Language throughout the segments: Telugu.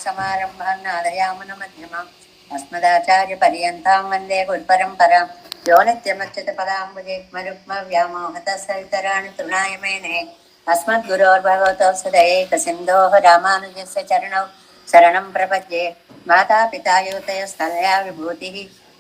समारम्भान् नादयामनमध्यमाम् अस्मदाचार्यपर्यन्तां वन्दे गुरुपरम्परां यो नित्यमच्युतपदाम्बुजैर्मरुक्मव्यामोहतसवितराणि तृणाय मेने अस्मद्गुरोर्भगवतोऽस्य दयैकसिन्धोः रामानुजस्य चरणौ शरणं प्रपद्ये मातापिता युतयस्तनया विभूतिः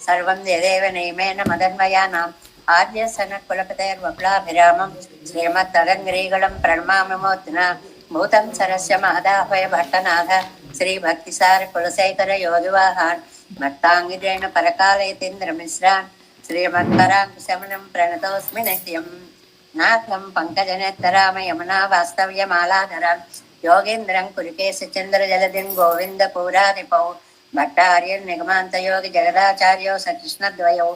सर्वं यदेव नियमेन मदन्मयानाम् आद्यसनकुलपतेर्वकुलाभिरामं श्रीमत्तदङ्ग्रीगणं प्रणमामि मूर्ध्ना भूतं सरस्य महदाह्वय भट्टनाथ श्री भक्तिसार कुलशेखर योगिवाहान् भक्ताङ्गिरेण परकालयतीन्द्रमिश्रान् श्रीमत्पराङ्कुशमनं प्रणतोऽस्मि नित्यं नाथं पङ्कजनेत्तराम यमुना वास्तव्यमालाधरान् योगीन्द्रं कुरुकेशचन्द्रजलधिं गोविन्दपूरादिपौ भट्टार्यं निगमान्तयोगि जगदाचार्यो सकृष्णद्वयो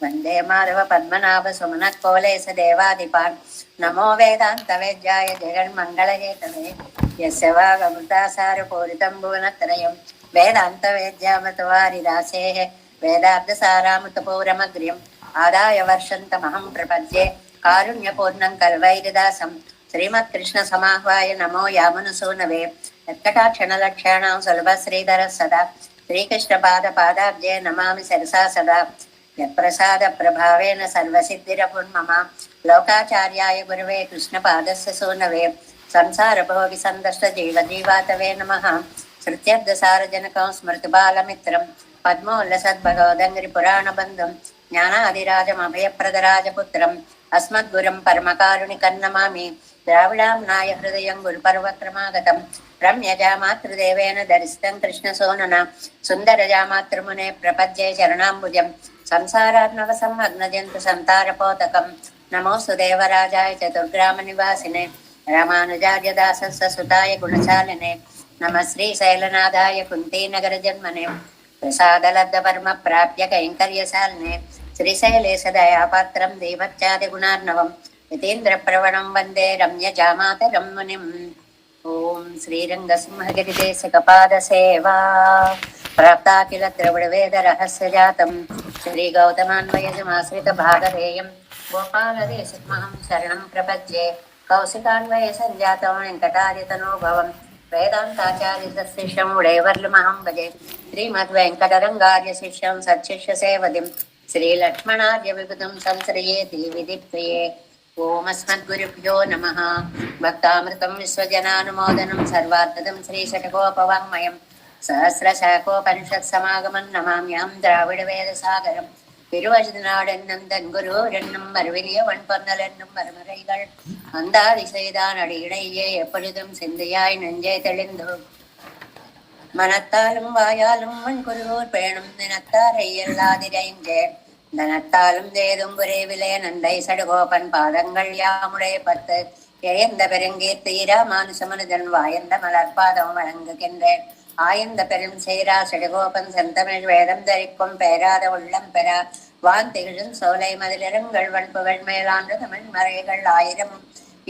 वन्दे माधव पद्मनाभ सुमनत्कोलेश देवादिपान् नमो वेदान्तवेद्याय जगन्मङ्गलहेतवे यस्य वागमृतासारपूरितं भुवनत्रयं वेदान्तवेद्यामतवारिरासेः वेदार्थसारामृतपूरमग्र्यम् आदाय वर्षन्तमहं प्रपद्ये कारुण्यपूर्णं कल्वैर्दासं श्रीमत्कृष्णसमाह्वाय नमो यामनसूनवे यत्कटाक्षणलक्ष्याणां सुलभश्रीधरः सदा श्रीकृष्णपादपादाब्जे नमामि सरसा सदा यत्प्रसादप्रभावेन सर्वसिद्धिरपुर्मम लोकाचार्याय गुरुवे कृष्णपादस्य सूनवे संसारभोगिसन्दष्टजीवजीवातवे नमः श्रुत्यर्थसारजनकं स्मृतिबालमित्रं पद्मोल्लसद्भगवदङ्घ्रिपुराणबन्धुं ज्ञानादिराजमभयप्रदराजपुत्रम् अस्मद्गुरुं परमकारुणिकं नमामि द्राविडाम्नाय हृदयं गुरुपर्वक्रमागतं रम्यजामातृदेवेन दर्शितं कृष्णसोनना सुन्दरजामातृमुने प्रपद्ये चरणाम्बुजं संसारार्णवसंलग्नजन्तु संतारपोतकं नमोऽस्तु देवराजाय चतुर्ग्रामनिवासिने रामानुजार्यदासस्य सुताय गुणशालिने नमः श्रीशैलनाथाय कुन्तीनगरजन्मने प्रसादलब्धपर्मप्राप्य कैङ्कर्यशालिने श्रीशैलेशदयापात्रं देवच्चादिगुणार्णवं यतीन्द्रप्रवणं वन्दे रम्यजामातरं मुनिम् ॐ श्रीरङ्गसिंहगिरिदेशकपादसेवा प्राप्ता किल द्रविडवेदरहस्यजातं श्रीगौतमान्वयजमाश्रितभागधेयं गोपालदेशमहं शरणं प्रपद्ये कौशिकान्वयसञ्जातं वेङ्कटार्यतनोभवं वेदान्ताचार्यशिष्यं उडैवर्लुमहं भजे श्रीमद्वेङ्कटरङ्गार्यशिष्यं सच्छिष्यसेवदिं श्रीलक्ष्मणार्यविभुतं संश्रयेति विधिप्रिये ओमस्मद्गुरुभ्यो नमः भक्तामृतं विश्वजनानुमोदनं सर्वार्थदं श्रीषटकोपवाङ्मयं सहस्रशाखोपनिषत्समागमं नमाम्यहं द्राविडवेदसागरं திருவழுதினாடென்னும் குருரென்னும் மறுவிலிய வன்பொன்னலென்னும் மறுமறைகள் அந்தாதிசைதான் அடியிடையே எப்பொழுதும் சிந்தையாய் நெஞ்சே தெளிந்து மனத்தாலும் வாயாலும் மண்குருவோர் பேணும் தினத்தாரை எல்லாதிரைஞ்சேன் தனத்தாலும் தேதும் குறைவிலே நந்தை சடுகோபன் பாதங்கள் யாமுடைய பத்து எயந்த பெருங்கீர்த்தி ராமானுசமனுதன் வாயந்த மலர்பாதம் வழங்குகின்றேன் ஆயந்த பெரும் செய்ரா சடுகோபன் செந்தமிழ் வேதம் தரிக்கும் பேராத உள்ளம் பெறா வான் திகழும் சோலை மதிலிரங்கள் வன்புகள் மேலாண்டு தமிழ் மறைகள் ஆயிரம்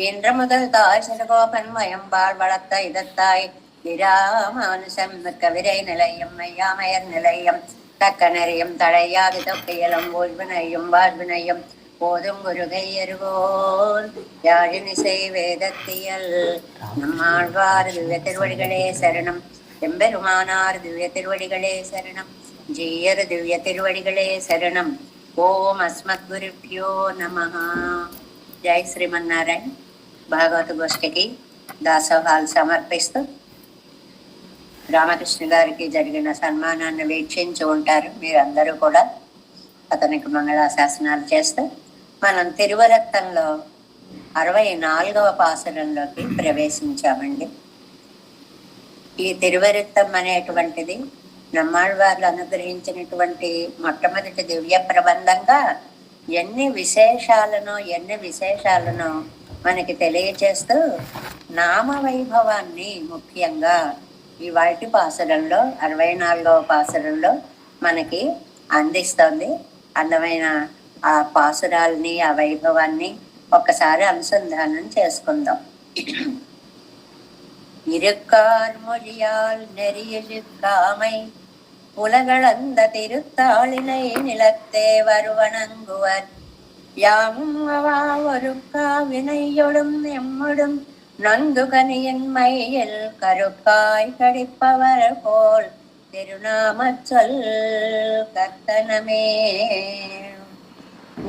இன்று முதல் தாய் சடுகோபன் மயம்பால் வளர்த்த இதத்தாய் இராமானுசம் கவிரை நிலையம் மையாமையர் நிலையம் தக்க நெறியும் தழையாது தொக்கையலும் ஓய்வினையும் வாழ்வினையும் போதும் குருகை எருவோர் யாழினிசை வேதத்தியல் நம்மாழ்வார் திவ்ய திருவடிகளே சரணம் எம்பெருமானார் திவ்ய திருவடிகளே சரணம் ஜீயர் திவ்ய திருவடிகளே శరణం ఓం అస్మద్గురుభ్యో నమః. జై శ్రీమన్నారాయణ. భాగవత గోష్ఠికి దాసోహాలు సమర్పిస్తూ రామకృష్ణ గారికి జరిగిన సన్మానాన్ని వీక్షించి ఉంటారు మీరందరూ కూడా. అతనికి మంగళాశాసనాలు చేస్తూ మనం తిరువరత్తంలో 64వ పాసురంలోకి ప్రవేశించామండి. ఈ తిరువరుత్తం అనేటువంటిది నమ్మాళ్వార్లు అనుగ్రహించినటువంటి మొట్టమొదటి దివ్య ప్రబంధంగా ఎన్ని విశేషాలను మనకి తెలియచేస్తూ నామ వైభవాన్ని ముఖ్యంగా ఈ వాటి పాసురంలో 64వ పాసురంలో మనకి అందిస్తోంది. అందమైన ఆ పాసురాల్ని ఆ వైభవాన్ని ఒక్కసారి అనుసంధానం చేసుకుందాం. இருக்கார் மொழியால் நெறியிழுக்காமை உலகளந்த திருத்தாளினை நிலத்தே வருவணங்குவர் யாமும் அவா ஒருக்கா வினையொடும் எம்மொடும் நொந்துகனியன்மையில் கருக்காய் கடிப்பவர் போல் திருநாமச்சொல் கர்த்தனமே.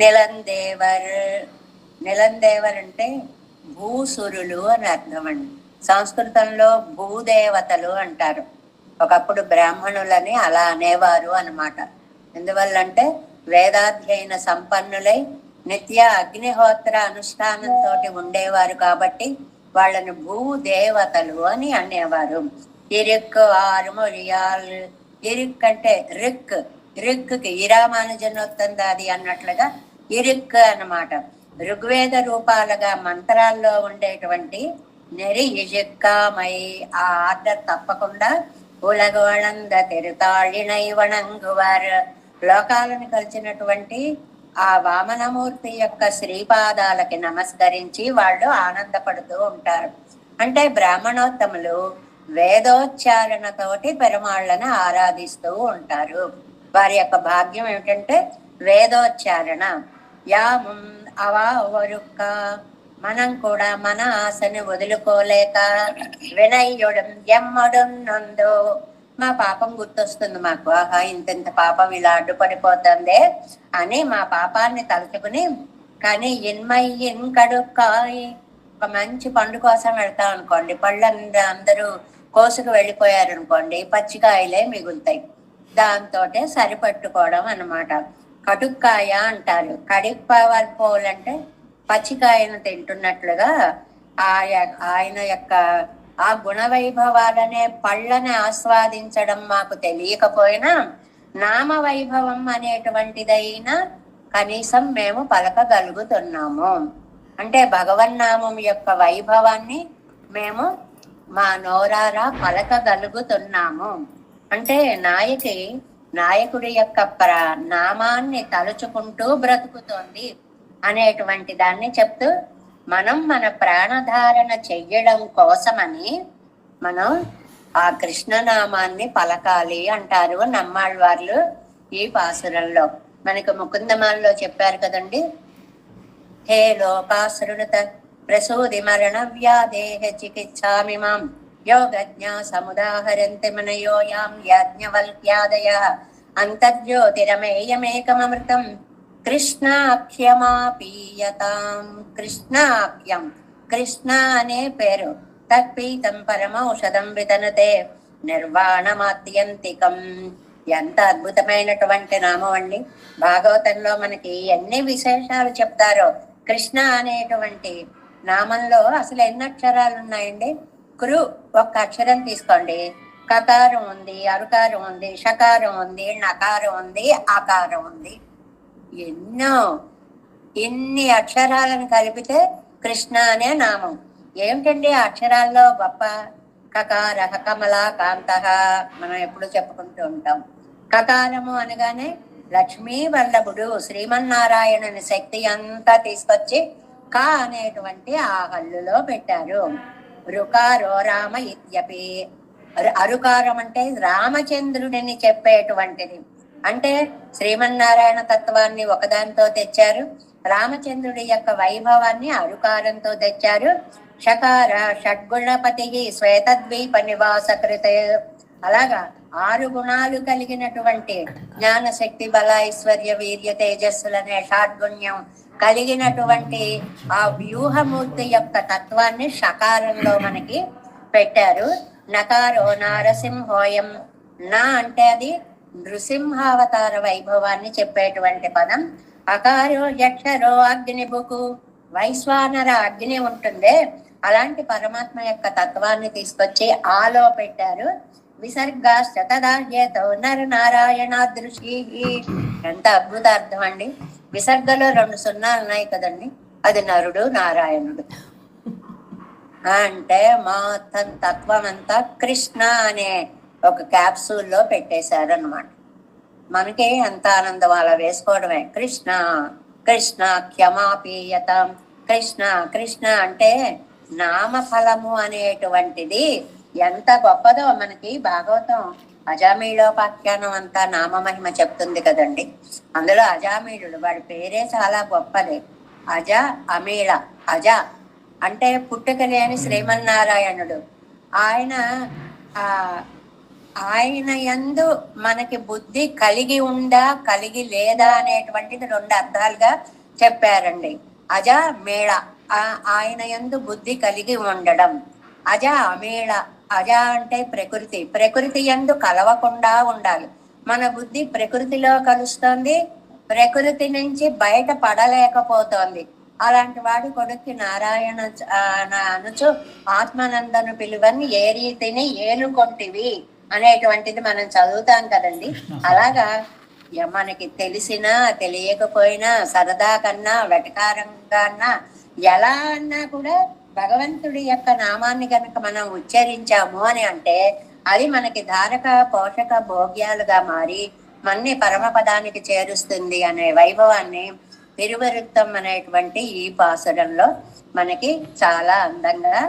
నిలందేవర్, నిలందేవర్ అంటే భూసురులు అని అర్థం అండి. సంస్కృతంలో భూదేవతలు అంటారు. ఒకప్పుడు బ్రాహ్మణులని అలా అనేవారు అన్నమాట. ఎందువల్లంటే వేదాధ్యయన సంపన్నులై నిత్య అగ్నిహోత్ర అనుష్ఠానంతో ఉండేవారు కాబట్టి వాళ్ళని భూదేవతలు అని అనేవారు. ఇరుక్కు ఆరుమొழிయాల్, ఇరుక్ అంటే రిక్, ఇరుక్కుకి ఇరామానుజనొత్తందాది అన్నట్లుగా ఇరుక్ అన్నమాట. ఋగ్వేద రూపాలుగా మంత్రాల్లో ఉండేటువంటి నెరి ఇజుక్కామై, ఆ ఆర్డర్ తప్పకుండా ఉలగవళంద తిరుతాళినై వణంగువారు, లోకాలను కలిసినటువంటి ఆ వామనమూర్తి యొక్క శ్రీపాదాలకి నమస్కరించి వాళ్ళు ఆనందపడుతూ ఉంటారు. అంటే బ్రాహ్మణోత్తములు వేదోచ్చారణతోటి పెరుమాళ్ళని ఆరాధిస్తూ ఉంటారు. వారి యొక్క భాగ్యం ఏమిటంటే వేదోచ్చారణ. యాము అవా ఒరుక్క, మనం కూడా మన ఆశని వదులుకోలేక వినయ్యుడం ఎమ్మడం నందు, మా పాపం గుర్తొస్తుంది మాకు, ఆహా ఇంత పాపం ఇలా అడ్డుపడిపోతుందే అని మా పాపాన్ని తలుచుకుని, కానీ ఇన్మయ్యిన్ కడుక్కాయి, ఒక మంచి పండు కోసం వెళ్తాం అనుకోండి, పళ్ళు అందరూ కోసుకు వెళ్ళిపోయారు అనుకోండి, పచ్చికాయలే మిగులుతాయి. దాంతో సరిపట్టుకోవడం అన్నమాట. కడుక్కాయ అంటారు. కడిప్పవర్ పోల్ అంటే పచ్చికాయను తింటున్నట్లుగా ఆయన యొక్క ఆ గుణవైభవాలనే పళ్ళని ఆస్వాదించడం మాకు తెలియకపోయినా నామవైభవం అనేటువంటిదైనా కనీసం మేము పలకగలుగుతున్నాము. అంటే భగవన్నామం యొక్క వైభవాన్ని మేము మా నోరారా పలకగలుగుతున్నాము. అంటే నాయకుడి యొక్క నామాన్ని తలుచుకుంటూ బ్రతుకుతోంది అనేటువంటి దాన్ని చెప్తూ, మనం మన ప్రాణధారణ చెయ్యడం కోసమని మనం ఆ కృష్ణనామాన్ని పలకాలి అంటారు నమ్మాళ్ళవార్లు ఈ పాసురంలో. మనకు ముకుందమాల్లో చెప్పారు కదండి, హే లోకాసురుత ప్రసూది మరణ వ్యాధేహ చికిత్సామిమాం యోగజ్ఞ సముదాహరంతి మనయోయాం యాజ్ఞవల్క్యాదయ అంతర్జ్యోతిరమేయమేకమృతం కృష్ణాఖ్యమాపీయతాం. కృష్ణాఖ్యం, కృష్ణ అనే పేరు, తత్పీతం పరమౌషధం వితనతే నిర్వాణమాత్యంతికం. ఎంత అద్భుతమైనటువంటి నామం అండి. భాగవతంలో మనకి ఎన్ని విశేషాలు చెప్తారో. కృష్ణ అనేటువంటి నామంలో అసలు ఎన్ని అక్షరాలు ఉన్నాయండి? కురు ఒక్క అక్షరం తీసుకోండి, కకారం ఉంది, అరుకారం ఉంది, షకారం ఉంది, నకారం ఉంది, ఆకారం ఉంది. ఇన్ని అక్షరాలను కలిపితే కృష్ణ అనే నామం. ఏమిటండి ఆ అక్షరాల్లో గొప్ప? కకార కమలా కాంత, మనం ఎప్పుడు చెప్పుకుంటూ ఉంటాం. కకారము అనగానే లక్ష్మీ వల్లభుడు శ్రీమన్నారాయణుని శక్తి అంతా తీసుకొచ్చి కా అనేటువంటి ఆ హల్లులో పెట్టారు. రుకారో రామ ఇత్యపి, అరుకారం అంటే రామచంద్రుడిని చెప్పేటువంటిది. అంటే శ్రీమన్నారాయణ తత్వాన్ని ఒకదానితో తెచ్చారు, రామచంద్రుడి యొక్క వైభవాన్ని అరుకారంతో తెచ్చారు. షకార షడ్గుణపతి శ్వేతద్వీప నివాసకృత, అలాగా 6 గుణాలు కలిగినటువంటి జ్ఞాన శక్తి బల ఐశ్వర్య వీర్య తేజస్సులనే షాడ్గుణ్యం కలిగినటువంటి ఆ వ్యూహమూర్తి యొక్క తత్వాన్ని షకారంలో మనకి పెట్టారు. నకారో నారసింహోయం, నా అంటే అది నృసింహావతార వైభవాన్ని చెప్పేటువంటి పదం. అకారో యక్షరో అగ్నిబుకు, వైశ్వానర అగ్ని ఉంటుందే అలాంటి పరమాత్మ యొక్క తత్వాన్ని తీసుకొచ్చి ఆలో పెట్టారు. విసర్గా శతదాహ్యతో నర నారాయణాదృశి, ఎంత అద్భుత అర్థం అండి. విసర్గలో 2 సున్నాలు ఉన్నాయి కదండి, అది నరుడు నారాయణుడు. అంటే మొత్తం తత్వం అంతా కృష్ణ అనే ఒక క్యాప్సూల్లో పెట్టేశారు అన్నమాట. మనకి ఎంత ఆనందం అలా వేసుకోవడమే. కృష్ణ కృష్ణ క్షమాపీయత, కృష్ణ కృష్ణ అంటే నామఫలము అనేటువంటిది ఎంత గొప్పదో మనకి భాగవతం అజామీళోపాఖ్యానం అంతా నామమహిమ చెప్తుంది కదండి. అందులో అజామీళుడు, వాడి పేరే చాలా గొప్పది. అజ అమీళ, అజ అంటే పుట్టుక లేని శ్రీమన్నారాయణుడు. ఆయన ఆ ఆయన యందు మనకి బుద్ధి కలిగి ఉందా కలిగి లేదా అనేటువంటిది రెండు అర్థాలుగా చెప్పారండి. అజ మేళ, ఆయన యందు బుద్ధి కలిగి ఉండడం. అజ అమేళ, అజ అంటే ప్రకృతి, ప్రకృతి యందు కలవకుండా ఉండాలి. మన బుద్ధి ప్రకృతిలో కలుస్తోంది, ప్రకృతి నుంచి బయట పడలేకపోతోంది. అలాంటి వాడి కొడుక్కి నారాయణ అనుచు ఆత్మానందను పిలువని ఏ రీతిని ఏలుకొంటివి అనేటువంటిది మనం చదువుతాం కదండి. అలాగా మనకి తెలిసినా తెలియకపోయినా సరదా కన్నా వెటకారంగా ఎలా అన్నా కూడా భగవంతుడి యొక్క నామాన్ని కనుక మనం ఉచ్చరించాము అని అంటే అది మనకి ధారక పోషక భోగ్యాలుగా మారి మన్ని పరమపదానికి చేరుస్తుంది అనే వైభవాన్ని తిరువరుత్తం అనేటువంటి ఈ పాసురంలో మనకి చాలా అందంగా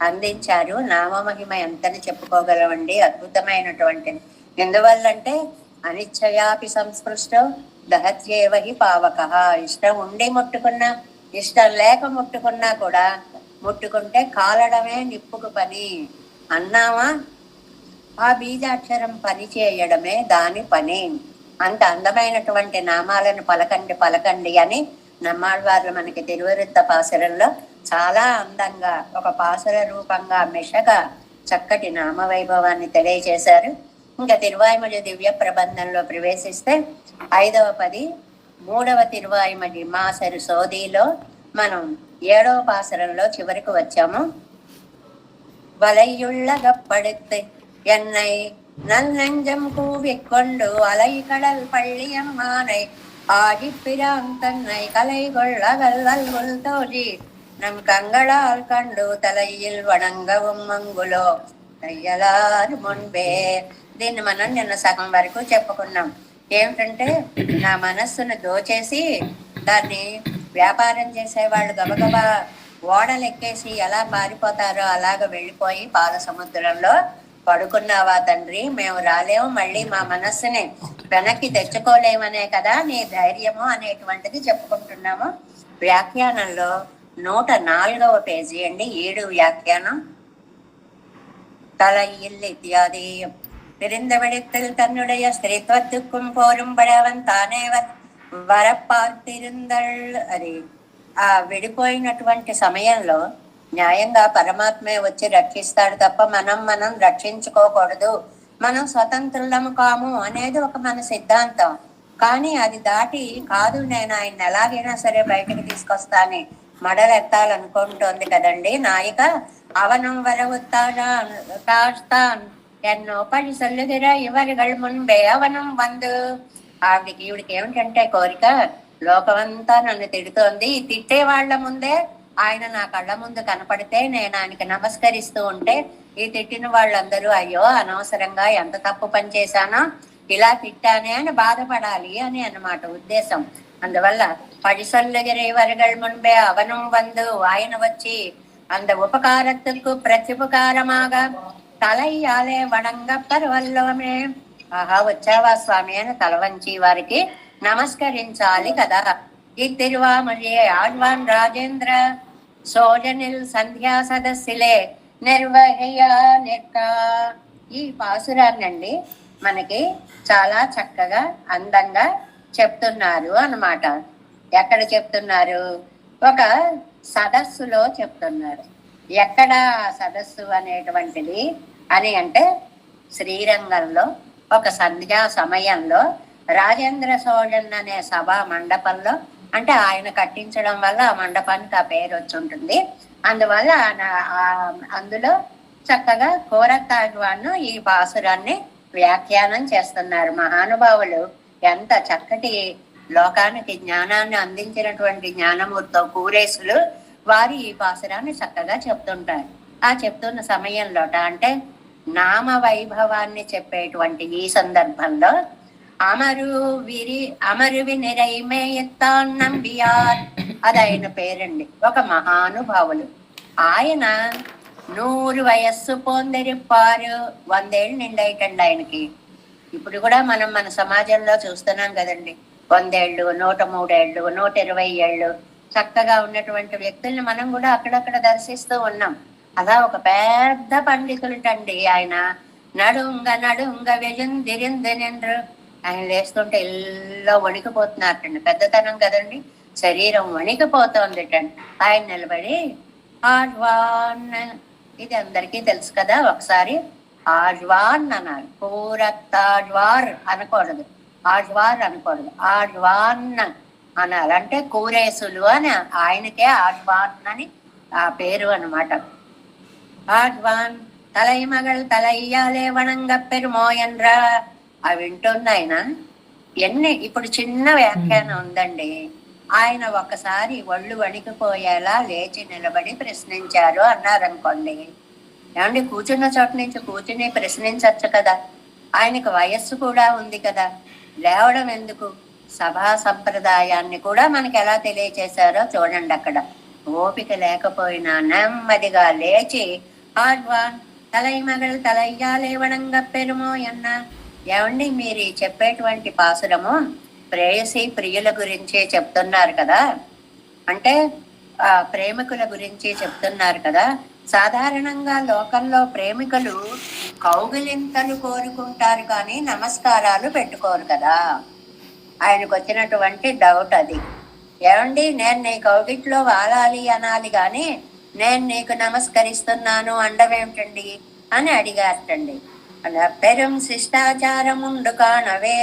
అందించారు. నామమహిమ ఎంతని చెప్పుకోగలమండి, అద్భుతమైనటువంటిది. ఎందువల్లంటే అనిశ్చయాపి సంస్పృష్టో దహత్యేవహి పావక. ఇష్టం ఉండి ముట్టుకున్నా, ఇష్టం లేక ముట్టుకున్నా కూడా ముట్టుకుంటే కాలడమే నిప్పుకు పని అన్నామా, ఆ బీజాక్షరం పని చేయడమే దాని పని. అంత అందమైనటువంటి నామాలను పలకండి పలకండి అని నమ్మాళ్వార్లు మనకి తిరువరుత్త పాసురంలో చాలా అందంగా ఒక పాసుర రూపంగా మెషగా చక్కటి నామ వైభవాన్ని తెలియజేశారు. ఇంకా తిరువాయిమడి దివ్య ప్రబంధంలో ప్రవేశిస్తే 5వ పది 3వ తిరువాయిమడి మాసరు సోదీలో మనం 7వ పాసురంలో చివరికి వచ్చాము. వలయ్యుళ్ళగప్పడెత్తే ఎన్నై நன்னஞ்சம் கூவிக் கொண்டு அலை கடல் பள்ளியம்மானை ஆடிப்பிரான் தன்னை கலை கொள்ள வல்லல் தோழி நம் கங்களால் கண்டு தலையில் వణంగవం మంగులో అయ్యలారు మున్బే. దీన్ని మనం నిన్న సగం వరకు చెప్పుకున్నాం. ఏమిటంటే నా మనస్సును దోచేసి దాన్ని వ్యాపారం చేసేవాళ్ళు గబగబా ఓడలెక్కేసి ఎలా పారిపోతారో అలాగ వెళ్ళిపోయి పాల సముద్రంలో పడుకున్నావా తండ్రి, మేము రాలేము, మళ్ళీ మా మనస్సుని వెనక్కి తెచ్చుకోలేమనే కదా నీ ధైర్యము అనేటువంటిది చెప్పుకుంటున్నాము. వ్యాఖ్యానంలో 104వ పేజీ అండి, 7 వ్యాఖ్యానం. தலையில் இத்தியாதியும் பிரிந்தவிடத்தில் தன்னுடைய ஸ்திரீத்வத்துக்கும் போரும் படவன் తానే వరపార్తిరుందళ్. అది ఆ విడిపోయినటువంటి సమయంలో న్యాయంగా పరమాత్మే వచ్చి రక్షిస్తాడు తప్ప మనం రక్షించుకోకూడదు, మనం స్వతంత్రులము కాము అనేది ఒక మన సిద్ధాంతం. కానీ అది దాటి కాదు, నేను ఆయన ఎలాగైనా సరే బయటకు తీసుకొస్తాను మడలెత్తాలనుకుంటోంది కదండి నాయిక. అవనం వరవుతాన్ ఎన్నో పడి సొల్లుదిర ఇవరిగళ్ మున్బే అవనం వందు. ఈవిడికి ఏమిటంటే కోరిక, లోకమంతా నన్ను తిడుతోంది, తిట్టే వాళ్ళ ముందే ఆయన నా కళ్ళ ముందు కనపడితే నేను ఆయనకి నమస్కరిస్తూ ఉంటే ఈ తిట్టిన వాళ్ళందరూ అయ్యో అనవసరంగా ఎంత తప్పు పని చేశానో, ఇలా తిట్టానే అని బాధపడాలి అని అన్నమాట ఉద్దేశం. అందువల్ల పడిసొల్లుగిరి వరగళ్ మున్బే అవనం వందు, ఆయన వచ్చి அந்த ఉపకారத்துக்கு ప్రత్యుపకారమాగ తలయ్యాలే వడంగప్పర్ వల్లోమే. ఆహా వచ్చావా స్వామి అని తల వంచి వారికి నమస్కరించాలి కదా. ఈ తిరువామలి ఆళ్వాన్ రాజేంద్ర సోజనిల్ సంధ్యా సదస్సులే నిర్వహయ నిక్క. ఈ పాసురాన్నండి మనకి చాలా చక్కగా అందంగా చెప్తున్నారు అన్నమాట. ఎక్కడ చెప్తున్నారు? ఒక సదస్సులో చెప్తున్నారు. ఎక్కడ సదస్సు అనేటువంటిది అని అంటే శ్రీరంగంలో ఒక సంధ్యా సమయంలో రాజేంద్ర సోజన్ అనే సభా మండపంలో, అంటే ఆయన కట్టించడం వల్ల ఆ మండపానికి ఆ పేరు వచ్చి ఉంటుంది. అందువల్ల అందులో చక్కగా కోరతాళ్వాను ఈ పాసురాన్ని వ్యాఖ్యానం చేస్తున్నారు. మహానుభావులు ఎంత చక్కటి లోకానికి జ్ఞానాన్ని అందించినటువంటి జ్ఞానమూర్తో కూరేసులు వారు ఈ పాసురాన్ని చక్కగా చెప్తుంటారు. ఆ చెప్తున్న సమయంలోట అంటే నామ వైభవాన్ని చెప్పేటువంటి ఈ సందర్భంలో అమరువి నిరైమేయత్తాన్ నంబియార్ అది ఆయన పేరండి. ఒక మహానుభావులు ఆయన 100 వయస్సు పొందిరిప్పారు, 100 ఏళ్ళు నిండైటండి ఆయనకి. ఇప్పుడు కూడా మనం మన సమాజంలో చూస్తున్నాం కదండి, 100 ఏళ్ళు, 103 ఏళ్ళు, 120 ఏళ్ళు చక్కగా ఉన్నటువంటి వ్యక్తుల్ని మనం కూడా అక్కడక్కడ దర్శిస్తూ ఉన్నాం. అలా ఒక పెద్ద పండితులుటండి ఆయన. నడుంగ నడుంగ వెలుందిరిందెనెండ్రు. ఆయన లేస్తుంటే ఎల్లో వణికిపోతున్నారటండి. పెద్దతనం కదండి, శరీరం వణికిపోతోందిటండి. ఆయన నిలబడి ఆళ్వాన్, ఇది అందరికీ తెలుసు కదా, ఒకసారి ఆళ్వాన్ అనాలి. పూరత్తాళ్వార్ అనకూడదు, ఆళ్వార్ అనకూడదు, ఆళ్వాన్ అనాలి. అంటే కూరేసులు అని, ఆయనకే ఆళ్వాన్ అని ఆ పేరు అన్నమాట. ఆళ్వాన్ తలైమగల్ తలయ్యాలే వణంగ పెరుమోయన్రా. అవి వింటుంది ఆయన. ఎన్ని ఇప్పుడు చిన్న వ్యాఖ్యానం ఉందండి. ఆయన ఒకసారి ఒళ్ళు వణికిపోయేలా లేచి నిలబడి ప్రశ్నించారు అన్నారనుకోండి. ఏమండి, కూర్చున్న చోట నుంచి కూర్చుని ప్రశ్నించచ్చు కదా, ఆయనకు వయస్సు కూడా ఉంది కదా, లేవడం ఎందుకు? సభా సంప్రదాయాన్ని కూడా మనకి ఎలా తెలియచేశారో చూడండి. అక్కడ ఓపిక లేకపోయినా నెమ్మదిగా లేచి ఆళ్వాన్ తలైమగల్ తలయ్యాలే వణంగ పెరుమోయన్న. ఏమండి, మీరు చెప్పేటువంటి పాసురము ప్రేయసి ప్రియుల గురించి చెప్తున్నారు కదా, అంటే ప్రేమికుల గురించి చెప్తున్నారు కదా. సాధారణంగా లోకంలో ప్రేమికులు కౌగిలింతలు కోరుకుంటారు కానీ నమస్కారాలు పెట్టుకోరు కదా. ఆయనకు వచ్చినటువంటి డౌట్ అది. ఏమండి, నేను నీ కౌగిట్లో వాలాలి అనాలి కానీ నేను నీకు నమస్కరిస్తున్నాను అండమేమిటండి అని అడిగారటండి. అలా పెరం శిష్టాచారం ఉండు కానవే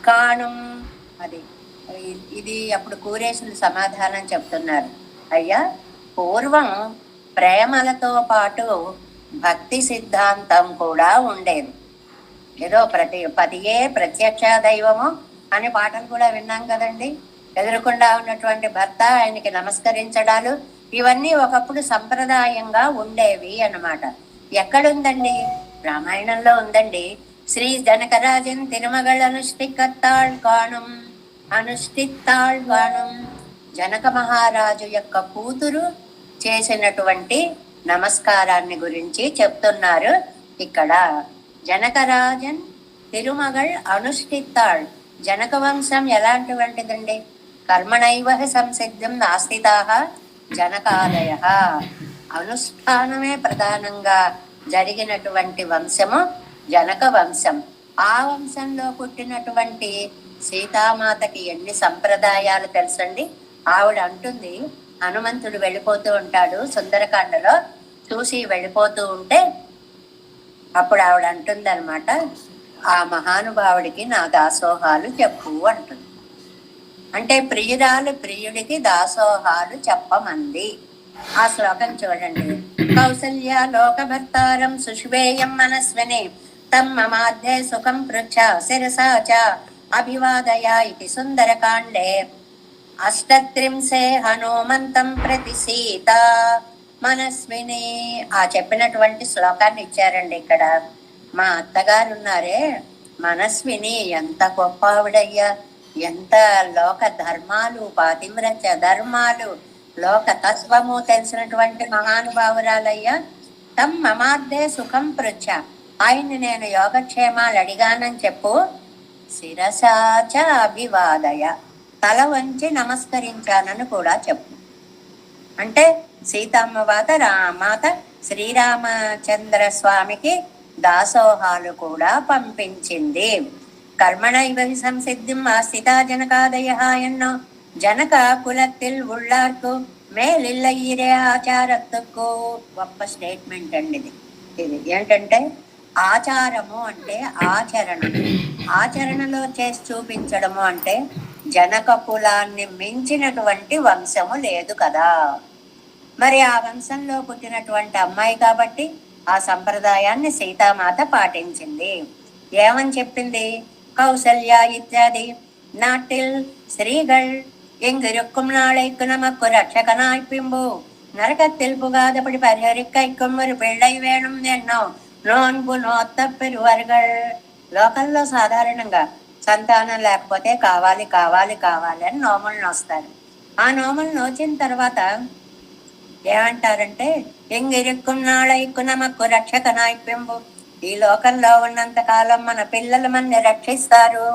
కాణం. అది ఇది అప్పుడు కూరేసులు సమాధానం చెప్తున్నారు. అయ్యా, పూర్వం ప్రేమలతో పాటు భక్తి సిద్ధాంతం కూడా ఉండేది. ఏదో పతియే ప్రత్యక్ష దైవము అనే పాటలు కూడా విన్నాం కదండి. ఎదురుకుండా ఉన్నటువంటి భర్త ఆయనకి నమస్కరించడాలు ఇవన్నీ ఒకప్పుడు సంప్రదాయంగా ఉండేవి అన్నమాట. ఎక్కడుందండి? రామాయణంలో ఉందండి. శ్రీ జనకరాజన్ తిరుమగళ అనుష్ఠికత్తాళ్ కాణం అనుష్ఠిత్తాళ్ కాణం. జనక మహారాజు యొక్క కూతురు చేసినటువంటి నమస్కారాన్ని గురించి చెప్తున్నారు ఇక్కడ. జనకరాజన్ తిరుమగళ్ అనుష్ఠిత్తాళ్. జనక వంశం ఎలాంటివంటిదండి? కర్మణైవ సంసిద్ధం నాస్తితాః జనకాదయ. అనుష్ఠానమే ప్రధానంగా జరిగినటువంటి వంశము జనక వంశం. ఆ వంశంలో పుట్టినటువంటి సీతామాతకి ఎన్ని సంప్రదాయాలు తెలుసండి. ఆవిడ అంటుంది, హనుమంతుడు వెళ్ళిపోతూ ఉంటాడు సుందరకాండలో, చూసి వెళ్ళిపోతూ ఉంటే అప్పుడు ఆవిడ అంటుంది అనమాట, ఆ మహానుభావుడికి నా దాసోహాలు చెప్పు అంటుంది. అంటే ప్రియురాలు ప్రియుడికి దాసోహాలు చెప్పమంది. ఆ శ్లోకం చూడండి. కౌసల్య లోకభర్తారం సుష్వేయం మనస్విని తం మమాధ్యే సుఖం పృచ్ఛ శిరసా చ అభివాదయ ఇది సుందరకాండే అష్టత్రింశే హనుమంతం ప్రతి సీత మనస్విని. ఆ చెప్పినటువంటి శ్లోకాన్ని ఇచ్చారండి ఇక్కడ. మా అత్తగారు ఉన్నారే మనస్విని, ఎంత గొప్ప ఆవిడయ్యా, ఎంత లోక ధర్మాలు పాతివ్రత్య ధర్మాలు లోక తత్వము తెలిసినటువంటి మహానుభావురాలయ్యా. తం మమార్థే సుఖం పృచ్ఛ. ఆయన్ని నేను యోగక్షేమాలు అడిగానని చెప్పు. శిరసాచ అభివాదయ, తల వంచి నమస్కరించానని కూడా చెప్పు. అంటే సీతమ్మ మాత శ్రీరామచంద్ర స్వామికి దాసోహాలు కూడా పంపించింది. కర్మణైవ సంసిద్ధిం ఆస్థితా జనకాదయ ఎన్నో జనక కులத்தில் உள்ளார்க்கு మేలిల్లయిరే ఆచారత్తుకు. గొప్ప స్టేట్మెంట్ అండి ఇది. ఇది ఏంటంటే ఆచారము అంటే ఆచరణ, ఆచరణలో చేసి చూపించడము అంటే జనక కులాన్ని మించినటువంటి వంశము లేదు కదా. మరి ఆ వంశంలో పుట్టినటువంటి అమ్మాయి కాబట్టి ఆ సంప్రదాయాన్ని సీతామాత పాటించింది. ఏమని చెప్పింది? కౌసల్య ఇత్యాది నాటిల్ స్త్రీகள் எங்கிருக்கும் நாளைக்கு நமக்கு ரட்சகனாய் பிம்பு நரகத்தில் புகாதபடி பரிஹரிக்கைக்கும் ஒரு பிள்ளை వేణం ఎన్నో నోన్పు నోత్త పెరువర్గల్. లోకల్లో సాధారణంగా సంతానం లేకపోతే కావాలి కావాలి కావాలి అని నోములు నోస్తారు. ఆ నోములు నోచిన తర్వాత ఏమంటారంటే ఎంగిరుక్కుం నాళైకు నమకు రక్షకనాయ్ పెంబు. ఈ లోకంలో ఉన్నంత కాలం మన పిల్లలు మనని రక్షిస్తారు,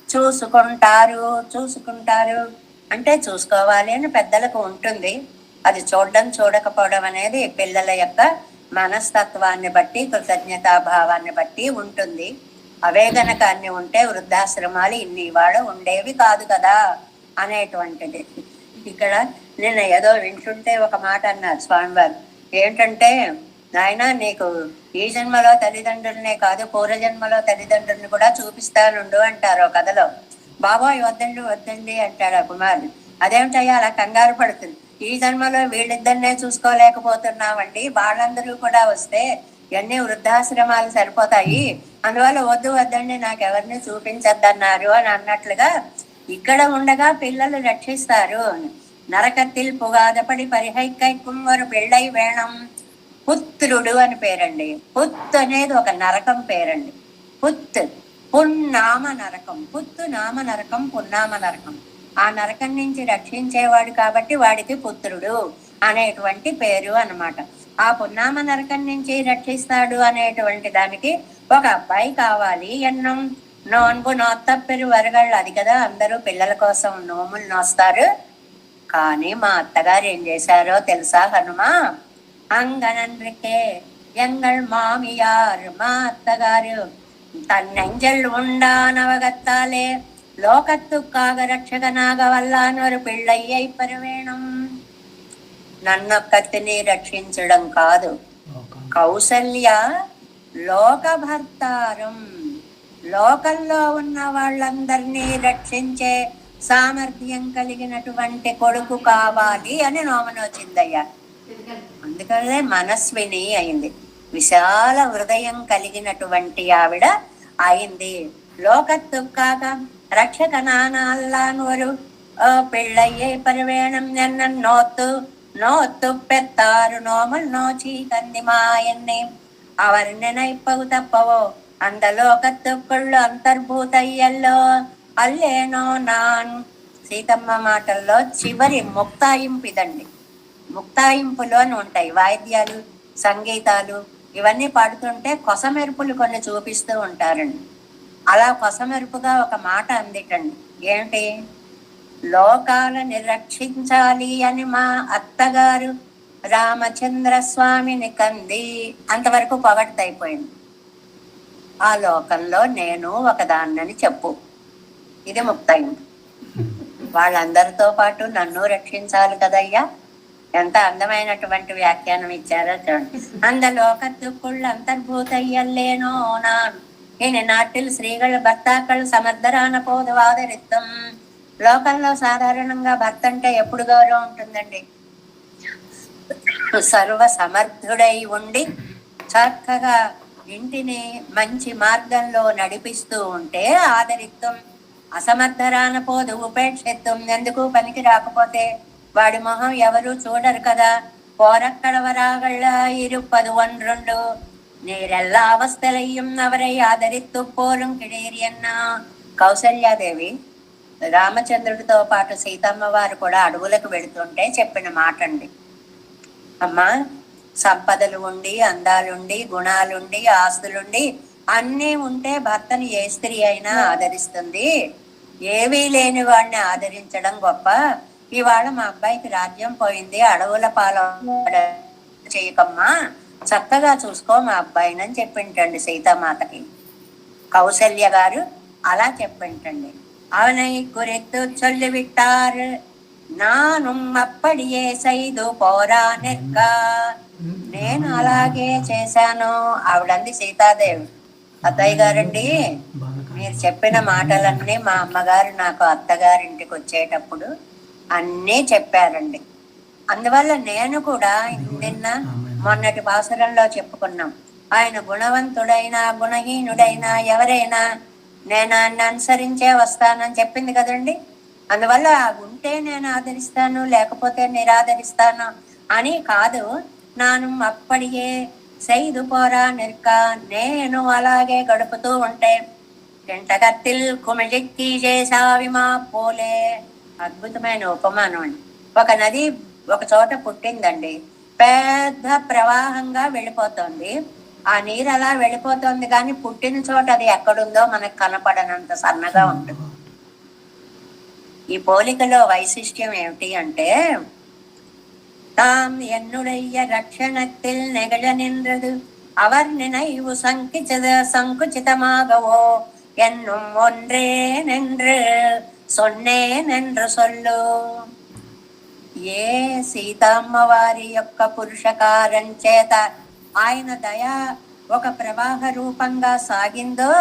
చూసుకుంటారు అంటే చూసుకోవాలి అని పెద్దలకు ఉంటుంది. అది చూడడం చూడకపోవడం అనేది పిల్లల యొక్క మనస్తత్వాన్ని బట్టి, కృతజ్ఞతాభావాన్ని బట్టి ఉంటుంది. అవే గనక అన్ని ఉంటే వృద్ధాశ్రమాలు ఇన్ని ఇవాళ ఉండేవి కాదు కదా అనేటువంటిది. ఇక్కడ నిన్న ఏదో వింటుంటే ఒక మాట అన్నారు స్వామివారు. ఏంటంటే, నాయన నీకు ఈ జన్మలో తల్లిదండ్రులనే కాదు పూర్వజన్మలో తల్లిదండ్రుల్ని కూడా చూపిస్తానుండు అంటారు కథలో. బాబోయ్ వద్దండి వద్దండి అంటాడు ఆ కుమారుడు. అదేమిటయ్యా అలా కంగారు పడుతుంది, ఈ జన్మలో వీళ్ళిద్దరినే చూసుకోలేకపోతున్నామండి, వాళ్ళందరూ కూడా వస్తే ఇవన్నీ వృద్ధాశ్రమాలు సరిపోతాయి, అందువల్ల వద్దు వద్దండి నాకెవరిని చూపించద్దన్నారు అని అన్నట్లుగా ఇక్కడ ఉండగా పిల్లలు రక్షిస్తారు. నరకత్తిల్ పుగాదపడి పరిహైకై కుమ్మరు పెళ్ళై వేణం. పుత్రుడు అని పేరండి. పుత్ అనేది ఒక నరకం పేరండి. పుత్ పున్నామ నరకం. పుత్తు నామ నరకం, పున్నామ నరకం. ఆ నరకం నుంచి రక్షించేవాడు కాబట్టి వాడికి పుత్రుడు అనేటువంటి పేరు అన్నమాట. ఆ పున్నామ నరకం నుంచి రక్షిస్తాడు అనేటువంటి దానికి ఒక అబ్బాయి కావాలి. ఎన్నం నోన్బు నోత్తప్పెరు వరగాళ్ళు, అది కదా అందరూ పిల్లల కోసం నోములు నోస్తారు. కానీ మా అత్తగారు ఏం చేశారో తెలుసా హనుమా? అంగనన్రికే ఎంగళ్ మామియార్, మా అత్తగారు తన్నెంజల్ ఉండా నవగత్తాలే లోకత్తుక్కాగ రక్షకనాగ వల్లానొరు పిళ్ళయ్యై పరివేణం. నన్నొక్కతిని రక్షించడం కాదు, కౌసల్య లోకభర్తారం, లోకంలో ఉన్న వాళ్ళందరినీ రక్షించే సామర్థ్యం కలిగినటువంటి కొడుకు కావాలి అని నోమనొచ్చిందయ్యా. అందుకనే మనస్విని అయింది, విశాల హృదయం కలిగినటువంటి ఆవిడ అయింది. లోకత్తుక్కాక రక్షక నానాల్లానొరు పిళ్ళయ్యే పరివేణం ఎన్న నోత్తు నోత్తు పెత్తారు నోమల్ నోచి కందిమాయన్నే அவர் நினைப்பகு தப்பவோ அந்த లోకత్తుక్కుళ్ళు అంతర్భూతయ్యల్లో అల్లేనో నాన్. సీతమ్మ మాటల్లో చివరి ముక్తాయింపు ఇదండి. ముక్తాయింపులోని ఉంటాయి వాయిద్యాలు, సంగీతాలు, ఇవన్నీ పాడుతుంటే కొసమెరుపులు కొన్ని చూపిస్తూ ఉంటారండి. అలా కొసమెరుపుగా ఒక మాట అందిటండి. ఏంటి? లోకాలని రక్షించాలి అని మా అత్తగారు రామచంద్ర స్వామిని కంది. అంతవరకు పొగడ్తైపోయింది. ఆ లోకంలో నేను ఒకదాన్నని చెప్పు. ఇది ముక్తాయింపు. వాళ్ళందరితో పాటు నన్ను రక్షించాలి కదయ్యా. ఎంత అందమైనటువంటి వ్యాఖ్యానం ఇచ్చారో చూడండి. அந்த லோகத்துக்குள் அந்தர்பூதையல்லேனோ நான் இனி நாட்டில் ஸ்ரீகள் భర్తాకళ్ళు సమర్థరాన పోదువాదరిత్తం. లోకంలో సాధారణంగా భర్త అంటే ఎప్పుడు గౌరవం ఉంటుందండి? సర్వ సమర్థుడై ఉండి చక్కగా ఇంటిని మంచి మార్గంలో నడిపిస్తూ ఉంటే ఆదరిత్వం. అసమర్థరాన పోదు ఉపేక్షిత్వం. ఎందుకు పనికి రాకపోతే వాడి మొహం ఎవరు చూడరు కదా. పోరక్కడవరాగళ్ళ ఇరుపదు ఒன்று నీరెల్లా అవస్థలయ్యం అవరై ఆదరిత్తు పోరుం కిడేరియన్న. కౌసల్యాదేవి రామచంద్రుడితో పాటు సీతమ్మ వారు కూడా అడవులకు వెళుతుంటే చెప్పిన మాట అండి. అమ్మా, సంపదలు ఉండి, అందాలుండి, గుణాలుండి, ఆస్తులుండి అన్నీ ఉంటే భర్తని ఏ స్త్రీ అయినా ఆదరిస్తుంది. ఏవీ లేని వాడిని ఆదరించడం గొప్ప. ఇవాళ మా అబ్బాయికి రాజ్యం పోయింది, అడవుల పాలు చేయకమ్మా, చక్కగా చూసుకో మా అబ్బాయిని అని చెప్పింటండి సీతామాతకి. కౌసల్య గారు అలా చెప్పింటండి. அவனை குறித்து சொல்லிவிட்டார் நானும் அப்படியே செய்து పోరా నెక్క. నేను అలాగే చేశాను ఆవిడంది సీతాదేవి. అత్తయ్య గారండి, మీరు చెప్పిన మాటలన్నీ మా అమ్మగారు నాకు అత్తగారింటికి వచ్చేటప్పుడు అన్నీ చెప్పారండి. అందువల్ల నేను కూడా నిన్న మొన్నటి పాసురంలో చెప్పుకున్నాం, ఆయన గుణవంతుడైనా గుణహీనుడైనా ఎవరైనా నేను ఆయన అనుసరించే వస్తానని చెప్పింది కదండి. అందువల్ల ఉంటే నేను ఆదరిస్తాను, లేకపోతే నిరాదరిస్తాను అని కాదు. నాను అప్పటికే సైదు పోరా నిర్క, నేను అలాగే గడుపుతూ ఉంటే గంటకత్తిల్ కుమజెక్కి చేసావిమా పోలే. అద్భుతమైన ఉపమానం అండి. ఒక నది ఒక చోట పుట్టిందండి, పెద్ద ప్రవాహంగా వెళ్ళిపోతుంది. ఆ నీరు అలా వెళ్ళిపోతుంది, కానీ పుట్టిన చోట అది ఎక్కడుందో మనకు కనపడనంత సన్నగా ఉంటుంది. ఈ పోలికలో వైశిష్ట్యం ఏమిటి అంటే, தாம் என்னுடைய ரட்சணத்தில் நெகழ நின்றது அவர் நினைவு சங்குச்சிதமாகவோ என்னும் ஒன்றே நின்று சொன்னேன் என்று சொல்லு. ఏ సీతమ్మ వారి యొక్క పురుషకారం చేత ఆయన దయ ఒక ప్రవాహ రూపంగా సాగిందో,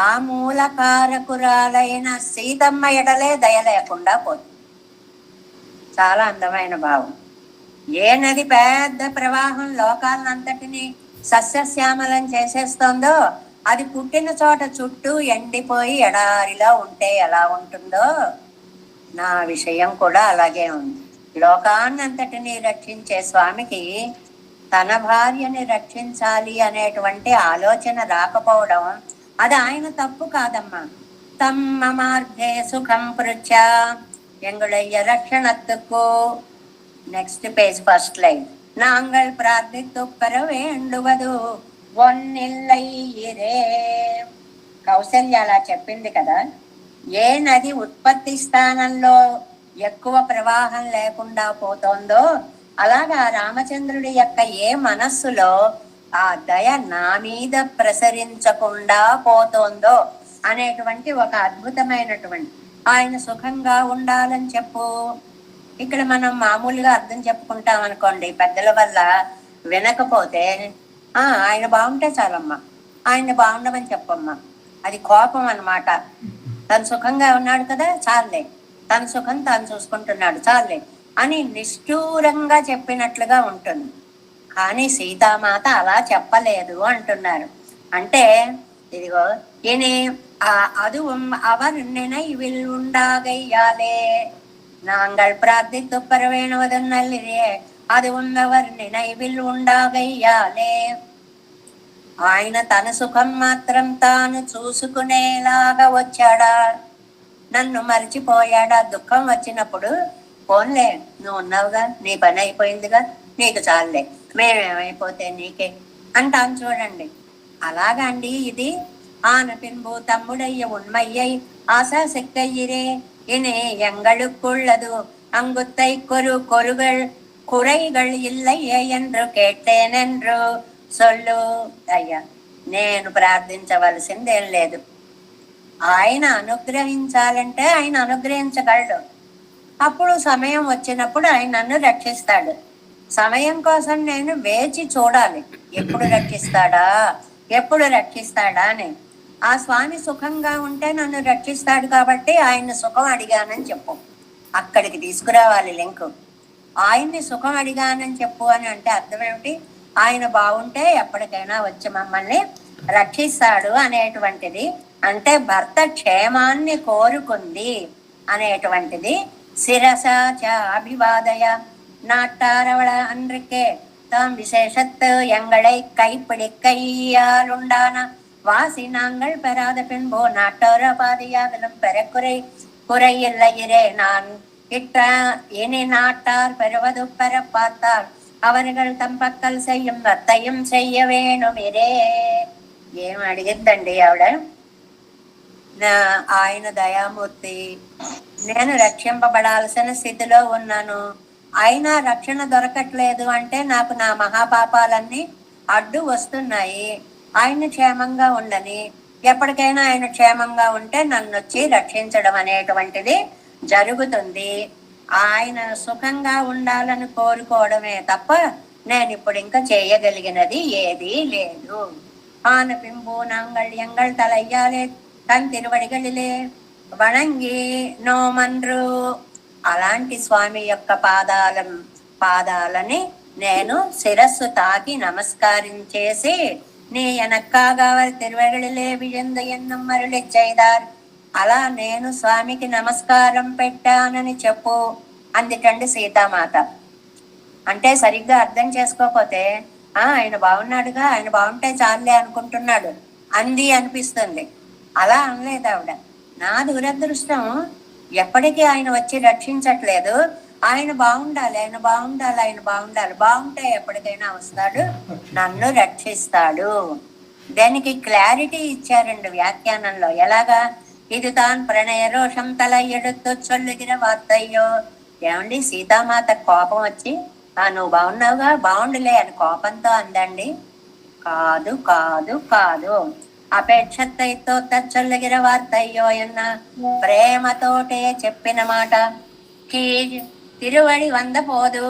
ఆ మూలకారకురాలైన సీతమ్మ ఎడలే దయ లేకుండా పోతుంది. చాలా అందమైన భావం. ఏ నది పెద్ద ప్రవాహం లోకాలంతటిని సస్యశ్యామలం చేసేస్తుందో, అది పుట్టిన చోట చుట్టూ ఎండిపోయి ఎడారిలా ఉంటే ఎలా ఉంటుందో, నా విషయం కూడా అలాగే ఉంది. లోకాన్నంతటిని రక్షించే స్వామికి తన భార్యని రక్షించాలి అనేటువంటి ఆలోచన రాకపోవడం అది ఆయన తప్పు కాదమ్మా. తమ్మ మార్గే సుఖం పృచ్చ எங்களுடைய ரட்சணத்துக்கு నెక్స్ట్ పేజ్ ఫస్ట్ లైన్ నాంగల్ ప్రార్థిత్తు పెర వేండువదు ఒన్నిల్లయ్యిరే. కౌసల్య అలా చెప్పింది కదా. ఏ నది ఉత్పత్తి స్థానంలో ఎక్కువ ప్రవాహం లేకుండా పోతోందో, అలాగా రామచంద్రుడి యొక్క ఏ మనస్సులో ఆ దయ నా మీద ప్రసరించకుండా పోతోందో అనేటువంటి ఒక అద్భుతమైనటువంటి, ఆయన సుఖంగా ఉండాలని చెప్పు. ఇక్కడ మనం మామూలుగా అర్థం చెప్పుకుంటాం అనుకోండి, పెద్దల వల్ల వినకపోతే ఆయన బాగుంటే చాలమ్మా, ఆయన బాగుండమని చెప్పమ్మా, అది కోపం అన్నమాట. తను సుఖంగా ఉన్నాడు కదా చాలే, తన సుఖం తాను చూసుకుంటున్నాడు చాలే అని నిష్ఠూరంగా చెప్పినట్లుగా ఉంటుంది. కానీ సీతామాత అలా చెప్పలేదు అంటున్నారు. అంటే ఇదిగో ఇని அது அவர் நினைவில் உண்டாகையாலே நாங்கள் பிரார்த்தித்து பெற வேணுவது நல்லதே అది ఉన్నవర్ నిனைவில் ఉండాగయ్యాలే. ఆయన తన సుఖం మాత్రం తాను చూసుకునేలాగా వచ్చాడా, నన్ను మర్చిపోయాడా? దుఃఖం వచ్చినప్పుడు పోన్లే, నువ్వు ఉన్నావుగా, నీ పని అయిపోయిందిగా, నీకు చాలులే, మేమేమైపోతే నీకే అంటాను చూడండి. అలాగా అండి ఇది. ஆன பின்பு தம்முடைய உண்மையை ஆசா செக்கையிரே இனே எங்களுக்குள்ளது அங்குத்தை கொருகள் குறைகள் இல்லையே என்று కేటేనెండ్రు సొల్లు. అయ్యా, నేను ప్రార్థించవలసిందేం లేదు. ఆయన అనుగ్రహించాలంటే ఆయన అనుగ్రహించగలడు. అప్పుడు సమయం వచ్చినప్పుడు ఆయన నన్ను రక్షిస్తాడు. సమయం కోసం నేను వేచి చూడాలి, ఎప్పుడు రక్షిస్తాడా అని. ఆ స్వామి సుఖంగా ఉంటే నన్ను రక్షిస్తాడు కాబట్టి ఆయన సుఖం అడిగానని చెప్పు. అక్కడికి తీసుకురావాలి లింకు. ఆయన్ని సుఖం అడిగానని చెప్పు అని అంటే అర్థం ఏమిటి? ఆయన బాగుంటే ఎప్పటికైనా వచ్చి మమ్మల్ని రక్షిస్తాడు అనేటువంటిది. అంటే భర్త క్షేమాన్ని కోరుకుంది అనేటువంటిది. శిరస చ అభివాదయ நாட்டாரவள அன்றுக்கே தாம் விசேஷத்து எங்களை கைப்பிடிக்கையாலுண்டான வாசி நாங்கள் பெறாத பின்போ நாட்டோர பாதியாகலும் குறையில்லையிரே. நான் இட்ட இனி நாட்டார் பெறுவது பெற பார்த்தால் அவர்கள் தம் పక్కల్ செய்யும் వర్తయం చెయ్య వేణుమిరే. ఏం అడిగిద్దండి ఆవిడ? ఆయన దయామూర్తి, నేను రక్షింపబడాల్సిన స్థితిలో ఉన్నాను, అయినా రక్షణ దొరకట్లేదు అంటే నాకు నా మహాపాపాలన్నీ అడ్డు వస్తున్నాయి. ఆయన క్షేమంగా ఉండని, ఎప్పటికైనా ఆయన క్షేమంగా ఉంటే నన్ను వచ్చి రక్షించడం అనేటువంటిది జరుగుతుంది. ఆయన సుఖంగా ఉండాలని కోరుకోవడమే తప్ప నేను ఇప్పుడు ఇంకా చేయగలిగినది ఏదీ లేదు. ఆన పింబు నాంగళ్ ఎంగళ్ తలయ్యాలే తన్ తిరువడిగలిలే వణంగి నోమన్రు. అలాంటి స్వామి యొక్క పాదాలని నేను శిరస్సు తాకి నమస్కరించేసి, నీ ఎనక్కాగా తిరువడిగలిలే విజంద ఎన్నం మరుళి చేయదారు, అలా నేను స్వామికి నమస్కారం పెట్టానని చెప్పు అందుకండి సీతామాత. అంటే సరిగ్గా అర్థం చేసుకోకపోతే ఆయన బాగున్నాడుగా, ఆయన బాగుంటే చాలే అనుకుంటున్నాడు అంది అనిపిస్తుంది. అలా అనలేదు ఆవిడ. నా దురదృష్టం, ఎప్పటికీ ఆయన వచ్చి రక్షించట్లేదు. ఆయన బాగుండాలి, బాగుంటే ఎప్పటికైనా వస్తాడు, నన్ను రక్షిస్తాడు. దానికి క్లారిటీ ఇచ్చారండి వ్యాఖ్యానంలో. ఎలాగా? ఇది తాన్ ప్రణయ రోషం తల ఎడుతూ చొల్లుగిన వార్తయ్యో. ఏమండి, సీతామాత కోపం వచ్చి నువ్వు బాగున్నావుగా, బాగుండులే అని కోపంతో అందండి? కాదు కాదు కాదు. అపేక్షతైతో తచ్చొల్లుగిన వార్తయ్యో ఎన్న ప్రేమతోటే చెప్పిన మాట. கீழ் திருவடி வந்த போது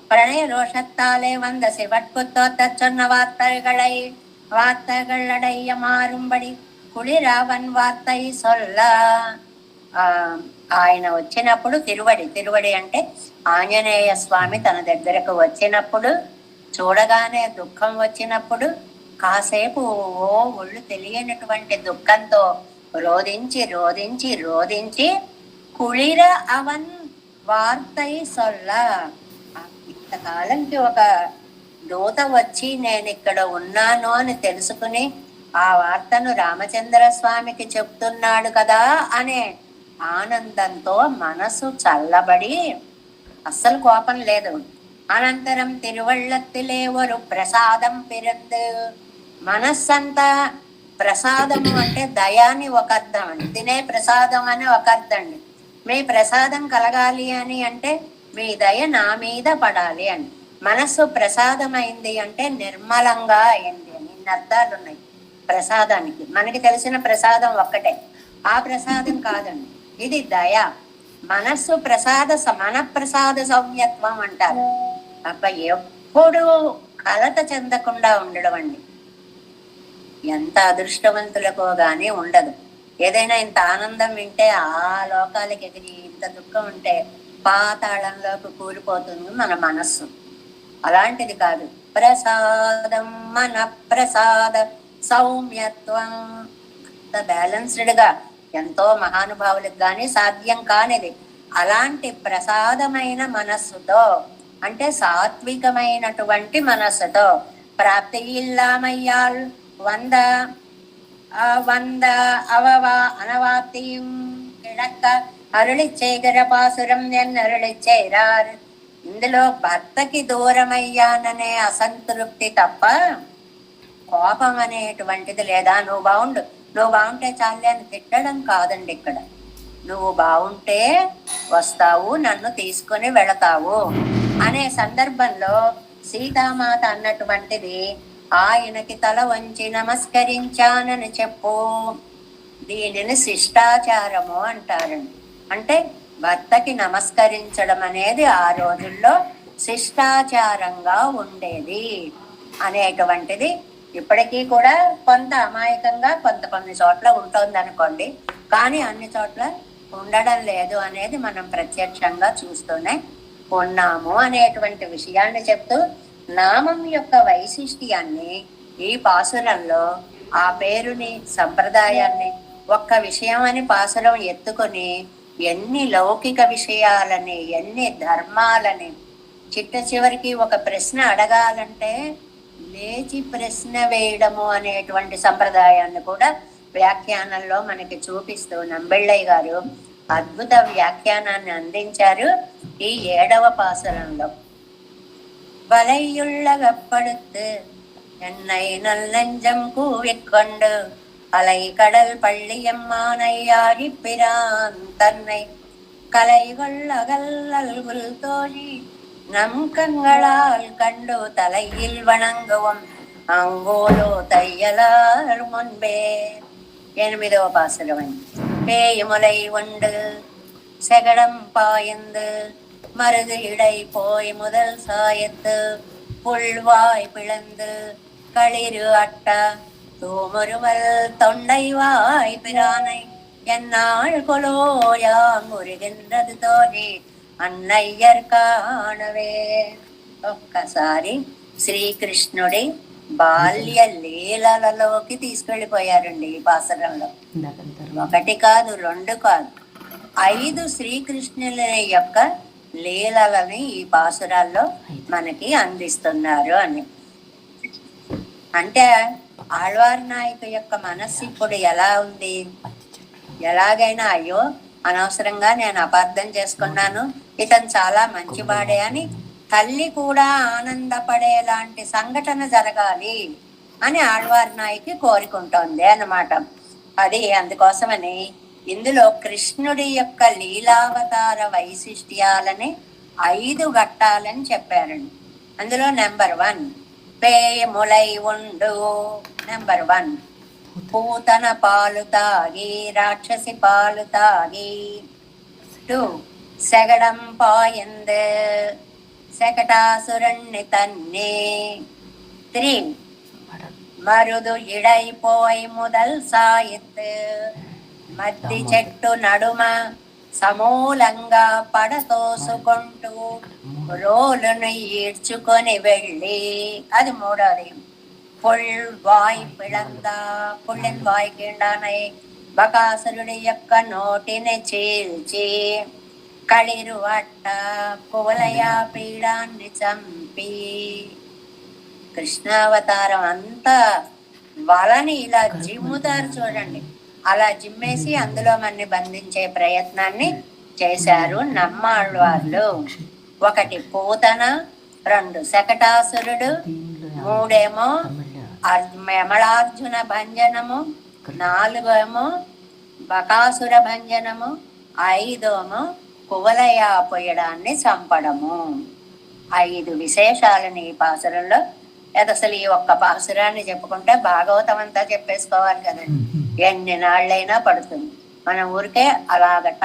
பிரணய ரோஷத்தாலே வந்த சிவட்குத்தோ சொன்ன வார்த்தைகளடைய మారుంబడి కుళిరావన్ వార్తై సొల్ల. ఆయన వచ్చినప్పుడు తిరువడి అంటే ఆంజనేయ స్వామి తన దగ్గరకు వచ్చినప్పుడు, చూడగానే దుఃఖం వచ్చినప్పుడు కాసేపు ఒళ్ళు తెలియనటువంటి దుఃఖంతో రోధించి రోధించి రోధించి కుళిర అవన్ వార్తై సొల్ల. ఇంతకాలంకి ఒక దూత వచ్చి నేను ఇక్కడ ఉన్నాను అని తెలుసుకుని ఆ వార్తను రామచంద్ర స్వామికి చెప్తున్నాడు కదా అనే ఆనందంతో మనసు చల్లబడి, అస్సలు కోపం లేదు. అనంతరం తిరువళ్ళత్తిలే ఒక ప్రసాదం పిరందు. మనస్సంతా ప్రసాదము అంటే దయాని ఒక అర్థం అండి, తినే ప్రసాదం అని ఒక అర్థం అండి. మీ ప్రసాదం కలగాలి అని అంటే మీ దయ నా మీద పడాలి అని. మనస్సు ప్రసాదమైంది అంటే నిర్మలంగా అయింది అని ఇన్ని అర్థాలు ఉన్నాయి ప్రసాదానికి. మనకి తెలిసిన ప్రసాదం ఒక్కటే, ఆ ప్రసాదం కాదండి, ఇది దయ. మనస్సు మన ప్రసాద సౌమ్యత్వం అంటారు. ఎప్పుడు కలత చెందకుండా ఉండడం అండి. ఎంత అదృష్టవంతులకో గాని ఉండదు. ఏదైనా ఇంత ఆనందం వింటే ఆ లోకాలకి ఎగిరి, ఇంత దుఃఖం ఉంటే పాతాళంలోకి కూలిపోతుంది మన మనస్సు. అలాంటిది కాదు. ప్రసాదం మన ప్రసాద సౌమ్యత్వం. బ్యాలెన్స్డ్ గా ఎంతో మహానుభావులకు గాని సాధ్యం కానిది. అలాంటి ప్రసాదమైన మనస్సుతో అంటే సాత్వికమైనటువంటి మనస్సుతో ప్రాప్తి ఇల్లామయ్యాల్ వంద అనవాప్తిயும் கிடக்க అరుళిచ్చేగర పాసురం అరుళిచ్చేరారు. ఇందులో భర్తకి దూరమయ్యాననే అసంతృప్తి తప్ప కోపం అనేటువంటిది లేదా. నువ్వు బాగుంటే చాలే అని తిట్టడం కాదండి ఇక్కడ. నువ్వు బాగుంటే వస్తావు, నన్ను తీసుకుని వెళతావు అనే సందర్భంలో సీతామాత అన్నటువంటిది ఆయనకి తల వంచి నమస్కరించానని చెప్పు. దీనిని శిష్టాచారము అంటారండి. అంటే భర్తకి నమస్కరించడం అనేది ఆ రోజుల్లో శిష్టాచారంగా ఉండేది అనేటువంటిది ఇప్పటికీ కూడా కొంత అమాయకంగా కొన్ని చోట్ల ఉంటుంది అనుకోండి, కానీ అన్ని చోట్ల ఉండడం లేదు అనేది మనం ప్రత్యక్షంగా చూస్తూనే ఉన్నాము అనేటువంటి విషయాన్ని చెప్తూ నామం యొక్క వైశిష్ట్యాన్ని ఈ పాసురంలో ఆ పేరుని సంప్రదాయాన్ని ఒక్క విషయం అని పాసురం ఎత్తుకొని ఎన్ని లౌకిక విషయాలని ఎన్ని ధర్మాలని చిట్ట చివరికి ఒక ప్రశ్న అడగాలంటే లేచి ప్రశ్న వేయడము అనేటువంటి సంప్రదాయాన్ని కూడా వ్యాఖ్యానంలో మనకి చూపిస్తూ నంబెళ్ళయ్య గారు అద్భుత వ్యాఖ్యానాన్ని అందించారు ఈ 7వ పాసురంలో. வலையுள்ளகப்படுத்து என்னை நல்லெஞ்சம் கூவிக்கொண்டு அலை கடல் பள்ளியம்மானையாடி பிரான் தன்னை கலைகள் அகல்லல்குல் தோழி நம் கண்களால் கண்டு தலையில் வணங்குவோம் அங்கோலோ தையலார் முன்பே. 8వ పాసురం. பேய்முலை உண்டு செகடம் பாய்ந்து மருது இடை போய் முதல் சாயத்து புல்வாய் பிளந்து களிறு அட்ட தூமொருமல் தொண்டை வாய் பிரானை என்னால் கொலோயா முருகின்றது తోడి అన్నయ్యర్ కాణవే. ఒక్కసారి శ్రీకృష్ణుడి బాల్య లీలలలోకి తీసుకెళ్లిపోయారండి ఈ పాసరంలో. 1 కాదు 2 కాదు 5 శ్రీకృష్ణుల యొక్క లీలలని ఈ పాసురాల్లో మనకి అందిస్తున్నారు అని. అంటే ఆళ్వార్ నాయకు యొక్క మనస్సు ఇప్పుడు ఎలా ఉంది? ఎలాగైనా అయ్యో అనవసరంగా నేను అపార్థం చేసుకున్నాను, ఇతను చాలా మంచివాడే అని తల్లి కూడా ఆనందపడేలాంటి సంఘటన జరగాలి అని ఆళ్వార్ నాయకి కోరుకుంటోంది అన్నమాట. అది అందుకోసమని ఇందులో కృష్ణుడి యొక్క లీలావతార వైశిష్ట్యాలని 5 ఘట్టాలని చెప్పారండి. అందులో నెంబర్ 1 పేయములై ఉండు. నెంబర్ 1 పూతన పాలు తాగి రాక్షసి పాలు తాగి. 2 శగడం పాయందు శకటాసురుణ్ణి తన్నే. 3 మరుదు ఇడైపోయి ముదల్ సాయిత్ మద్ది చెట్టు నడుమ సమూలంగా పడతోసుకుంటూ రోలును ఈడ్చుకొని వెళ్ళి. అది 3వది. పుల్ వాయ్ పిళందా పుళ్ళిన్ వాయ్ కిండానై బకాసురుడి యొక్క నోటిని చీల్చి కళిరు అట్ట కువలయ పీడాన్ని చంపి. కృష్ణావతారం అంతా వలని ఇలా జిమ్ముతారు చూడండి. అలా జిమ్మేసి అందులో మన్ని బంధించే ప్రయత్నాన్ని చేశారు నమ్మాళ్ళవాళ్ళు. 1 పూతన, 2 శకటాసురుడు, 3 యమళార్జున భంజనము, 4 బకాసుర భంజనము, 5 కువలయ పొయ్యడాన్ని చంపడము. 5 విశేషాలని ఈ పాసురంలో. అసలు ఈ ఒక్క పాసురాన్ని చెప్పుకుంటే భాగవతం అంతా చెప్పేసుకోవాలి కదండి. ఎన్ని నాళ్ళైనా పడుతుంది. మన ఊరికే అలాగట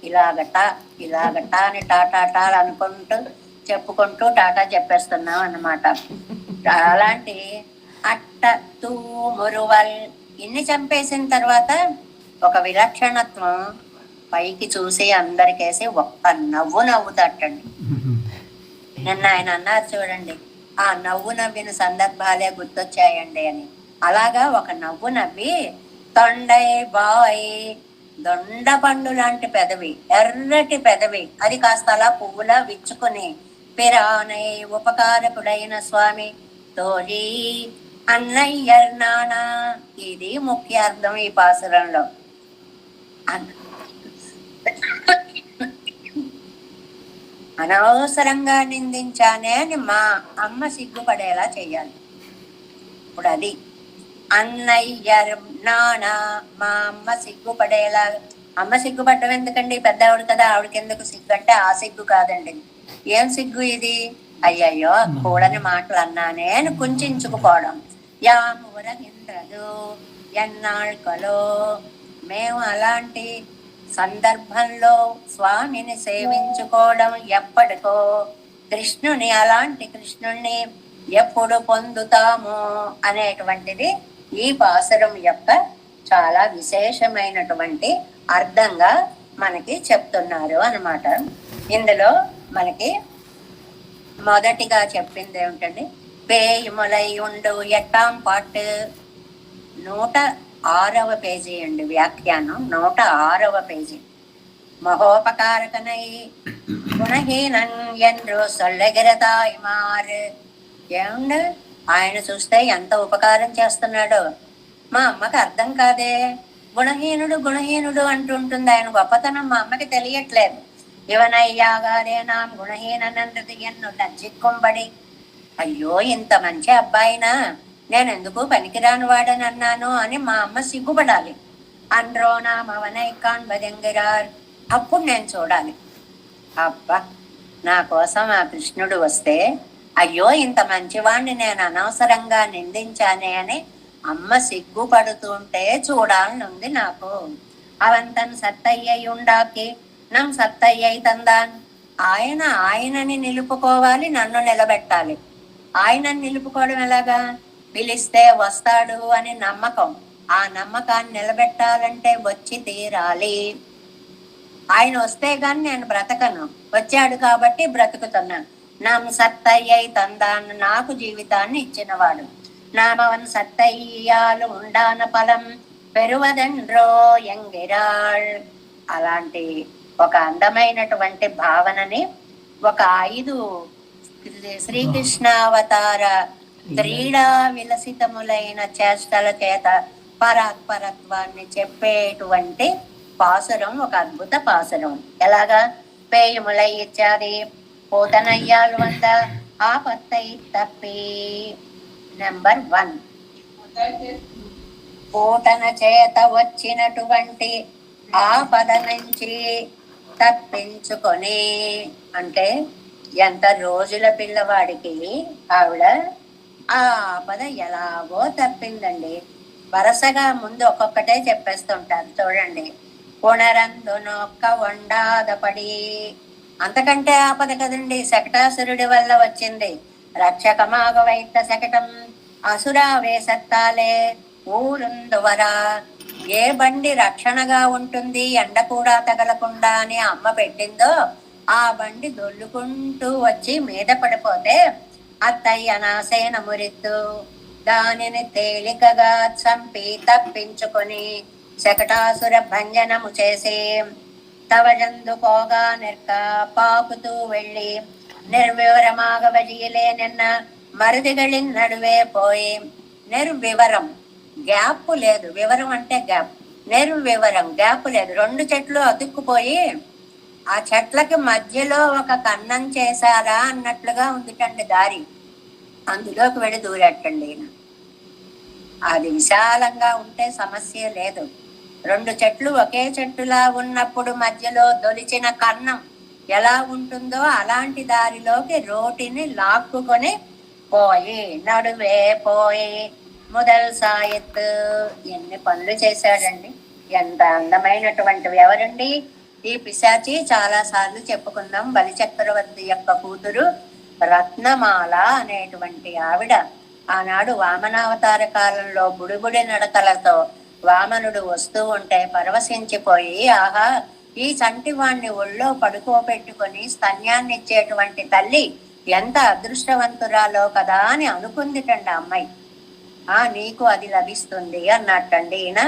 ఇలాగట ఇలాగట అని టాటాటాలు అనుకుంటూ చెప్పుకుంటూ టాటా చెప్పేస్తున్నాం అన్నమాట. అలాంటి అట్ట తూ మురువల్ ఇన్ని చంపేసిన తర్వాత ఒక విలక్షణత్వం పైకి చూసి అందరికేసి ఒక్క నవ్వు నవ్వుతట్టండి. నిన్న ఆయన అన్నారు చూడండి, ఆ నవ్వు నవ్విన సందర్భాలే గుర్తొచ్చాయండి అని. అలాగా ఒక నవ్వు నవ్వి తొండై బాయ్ దొండ పండు లాంటి పెదవి, ఎర్రటి పెదవి, అది కాస్త అలా పువ్వులా విచ్చుకుని పిరానై ఉపకారకుడైన స్వామి తోలి అన్నయ్యర్ నానా. ఇది ముఖ్య అర్థం ఈ పాసురంలో. అనవసరంగా నిందించానే అని మా అమ్మ సిగ్గుపడేలా చెయ్యాలి. ఇప్పుడు అది అన్నయ్యర్ నానా, మా అమ్మ సిగ్గుపడేలా. అమ్మ సిగ్గుపడ్డం ఎందుకండి, పెద్ద ఆవిడ కదా, ఆవిడకి ఎందుకు సిగ్గు అంటే ఆ సిగ్గు కాదండి. ఏం సిగ్గు ఇది, అయ్యయ్యో కూడని మాటలు అన్నానే అని కుంచుకుపోవడం. యామురగింద్రదు ఎన్నాళ్ళకలో. మేము అలాంటి సందర్భంలో స్వామిని సేవించుకోవడం ఎప్పటికో, కృష్ణుని అలాంటి కృష్ణుణ్ణి ఎప్పుడు పొందుతాము అనేటువంటిది ఈ పాసురం యొక్క చాలా విశేషమైనటువంటి అర్థంగా మనకి చెప్తున్నారు అన్నమాట. ఇందులో మనకి మొదటిగా చెప్పింది ఏమిటండి, పేయములై ఉండు ఎట్టాం పాటు. 106వ పేజీ అండి వ్యాఖ్యానం, 106వ పేజీ. మహోపకారకనై గుణహీనన్ ఎండ్రు సొల్లెగిరతాయిమార్. ఏమండి ఆయన చూస్తే ఎంత ఉపకారం చేస్తున్నాడో. మా అమ్మకి అర్థం కాదే, గుణహీనుడు గుణహీనుడు అంటుంటుంది. ఆయన గొప్పతనం మా అమ్మకి తెలియట్లేదు. ఇవనయ్యాగారే నా గుణహీనన్నది ఎన్ను లజ్జిక్కుంబడి. అయ్యో ఇంత మంచి అబ్బాయినా నేను ఎందుకు పనికిరాని వాడని అన్నాను అని మా అమ్మ సిగ్గుపడాలి. అండ్రో నా మవనై కాన్బదెంగిరార్. అప్పుడు నేను చూడాలి, అబ్బా నా కోసం ఆ కృష్ణుడు వస్తే అయ్యో ఇంత మంచివాణ్ణి నేను అనవసరంగా నిందించానే అని అమ్మ సిగ్గుపడుతుంటే చూడాలనుంది నాకు. అవంతన్ సత్తయ్యై ఉండాకి నం సత్తయ్యై తందాన్. ఆయన ఆయనని నిలుపుకోవాలి, నన్ను నిలబెట్టాలి. ఆయనని నిలుపుకోవడం ఎలాగా, పిలిస్తే వస్తాడు అని నమ్మకం. ఆ నమ్మకాన్ని నిలబెట్టాలంటే వచ్చి తీరాలి. ఆయన వస్తే గాని నేను బ్రతకను, వచ్చాడు కాబట్టి బ్రతుకుతున్నాను. నమ్ సత్తయ్యై తందాన్, నాకు జీవితాన్ని ఇచ్చినవాడు. నామవన్ సత్తయ్యాలు ఉండాన ఫలం పెరువదెండ్రో ఎంగిరాళ్. అలాంటి ఒక అందమైనటువంటి భావనని ఒక 5 శ్రీకృష్ణావతార క్రీడా విలసితములైన చేష్టల చేత పరాత్పరత్వాన్ని చెప్పేటువంటి పాసురం ఒక అద్భుత పాసురం. ఎలాగా, పేయములై ఇచ్చాది పోతనయ్యాలు వంద ఆపత్తై తప్పి. నెంబర్ 1 పూటన చేత వచ్చినటువంటి ఆపద నుంచి తప్పించుకొని, అంటే ఎంత రోజుల పిల్లవాడికి ఆవిడ ఆ ఆపద ఎలాగో తప్పిందండి. వరుసగా ముందు ఒక్కొక్కటే చెప్పేస్తుంటారు చూడండి. పునరందునొక్క వండాదపడి, అంతకంటే ఆపద కదండి, శకటాసురుడి వల్ల వచ్చింది. రక్షకమాగ వైత శకటం అసురావేశత్తాలే ఊరుందువరా. ఏ బండి రక్షణగా ఉంటుంది ఎండ కూడా తగలకుండా అని అమ్మ పెట్టిందో ఆ బండి దొల్లుకుంటూ వచ్చి మీద పడిపోతే అత్తయ్య నాసేన మురిత్తు దానిని తేలికగా చంపి తప్పించుకొని శకటాసుర భంజనము చేసి తవజందు పోగా నెర్క పాకుతూ వెళ్ళి నిర్వివరమాగవజియలే నిన్న మరుదిగళిన్ నడువే పోయి. నిర్వివరం, గ్యాప్ లేదు, వివరం అంటే గ్యాప్, నిర్వివరం గ్యాప్ లేదు. రెండు చెట్లు అతుక్కుపోయి ఆ చెట్లకి మధ్యలో ఒక కన్నం చేశారా అన్నట్లుగా ఉందిటండి దారి. అందులోకి వెళ్ళి దూరట్టండి. అది విశాలంగా ఉంటే సమస్య లేదు. రెండు చెట్లు ఒకే చెట్టులా ఉన్నప్పుడు మధ్యలో దొలిచిన కన్నం ఎలా ఉంటుందో అలాంటి దారిలోకి రోటిని లాక్కుకొని పోయి నడువే పోయి మొదల్ సాయత్. ఎన్ని పనులు చేశాడండి, ఎంత అందమైనటువంటివి. ఎవరండి ఈ పిశాచి? చాలా సార్లు చెప్పుకుందాం. బలిచక్రవర్తి యొక్క కూతురు రత్నమాల అనేటువంటి ఆవిడ. ఆనాడు వామనావతార కాలంలో బుడిబుడి నడకలతో వామనుడు వస్తూ ఉంటే పరవశించిపోయి, ఆహా ఈ చంటివాణ్ణి ఒళ్ళో పడుకోబెట్టుకొని స్తన్యాన్ని ఇచ్చేటువంటి తల్లి ఎంత అదృష్టవంతురాలో కదా అని అనుకుందిటండి అమ్మాయి. నీకు అది లభిస్తుంది అన్నట్టండి. ఈయన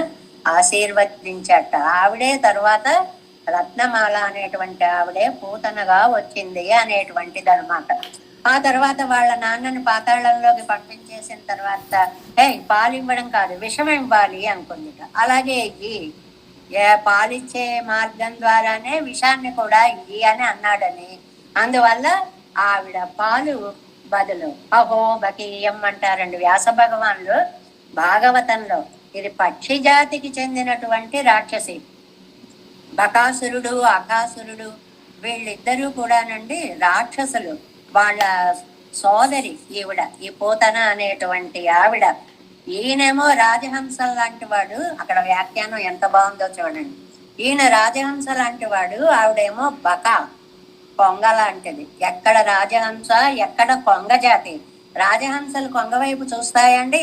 ఆశీర్వదించట. ఆవిడే తర్వాత రత్నమాల అనేటువంటి ఆవిడే పూతనగా వచ్చింది అనేటువంటిది అనమాట. ఆ తర్వాత వాళ్ళ నాన్నని పాతాళంలోకి పంపించేసిన తర్వాత పాలు ఇవ్వడం కాదు విషం ఇవ్వాలి అనుకుందిట. అలాగే పాలిచ్చే మార్గం ద్వారానే విషాన్ని కూడా ఇయ్యి అని అన్నాడని, అందువల్ల ఆవిడ పాలు బదులు అహో బకీయం అంటారండి వ్యాస భగవాన్లు భాగవతంలో. ఇది పక్షి జాతికి చెందినటువంటి రాక్షసి. బకాసురుడు అకాసురుడు వీళ్ళిద్దరూ కూడానండి రాక్షసులు. వాళ్ళ సోదరి ఈవిడ, ఈ పూతన అనేటువంటి ఆవిడ. ఈయనేమో రాజహంస లాంటి వాడు. అక్కడ వ్యాఖ్యానం ఎంత బాగుందో చూడండి. ఈయన రాజహంస లాంటి వాడు, ఆవిడేమో బక కొంగ లాంటిది. ఎక్కడ రాజహంస ఎక్కడ కొంగ జాతి. రాజహంసలు కొంగ వైపు చూస్తాయండి?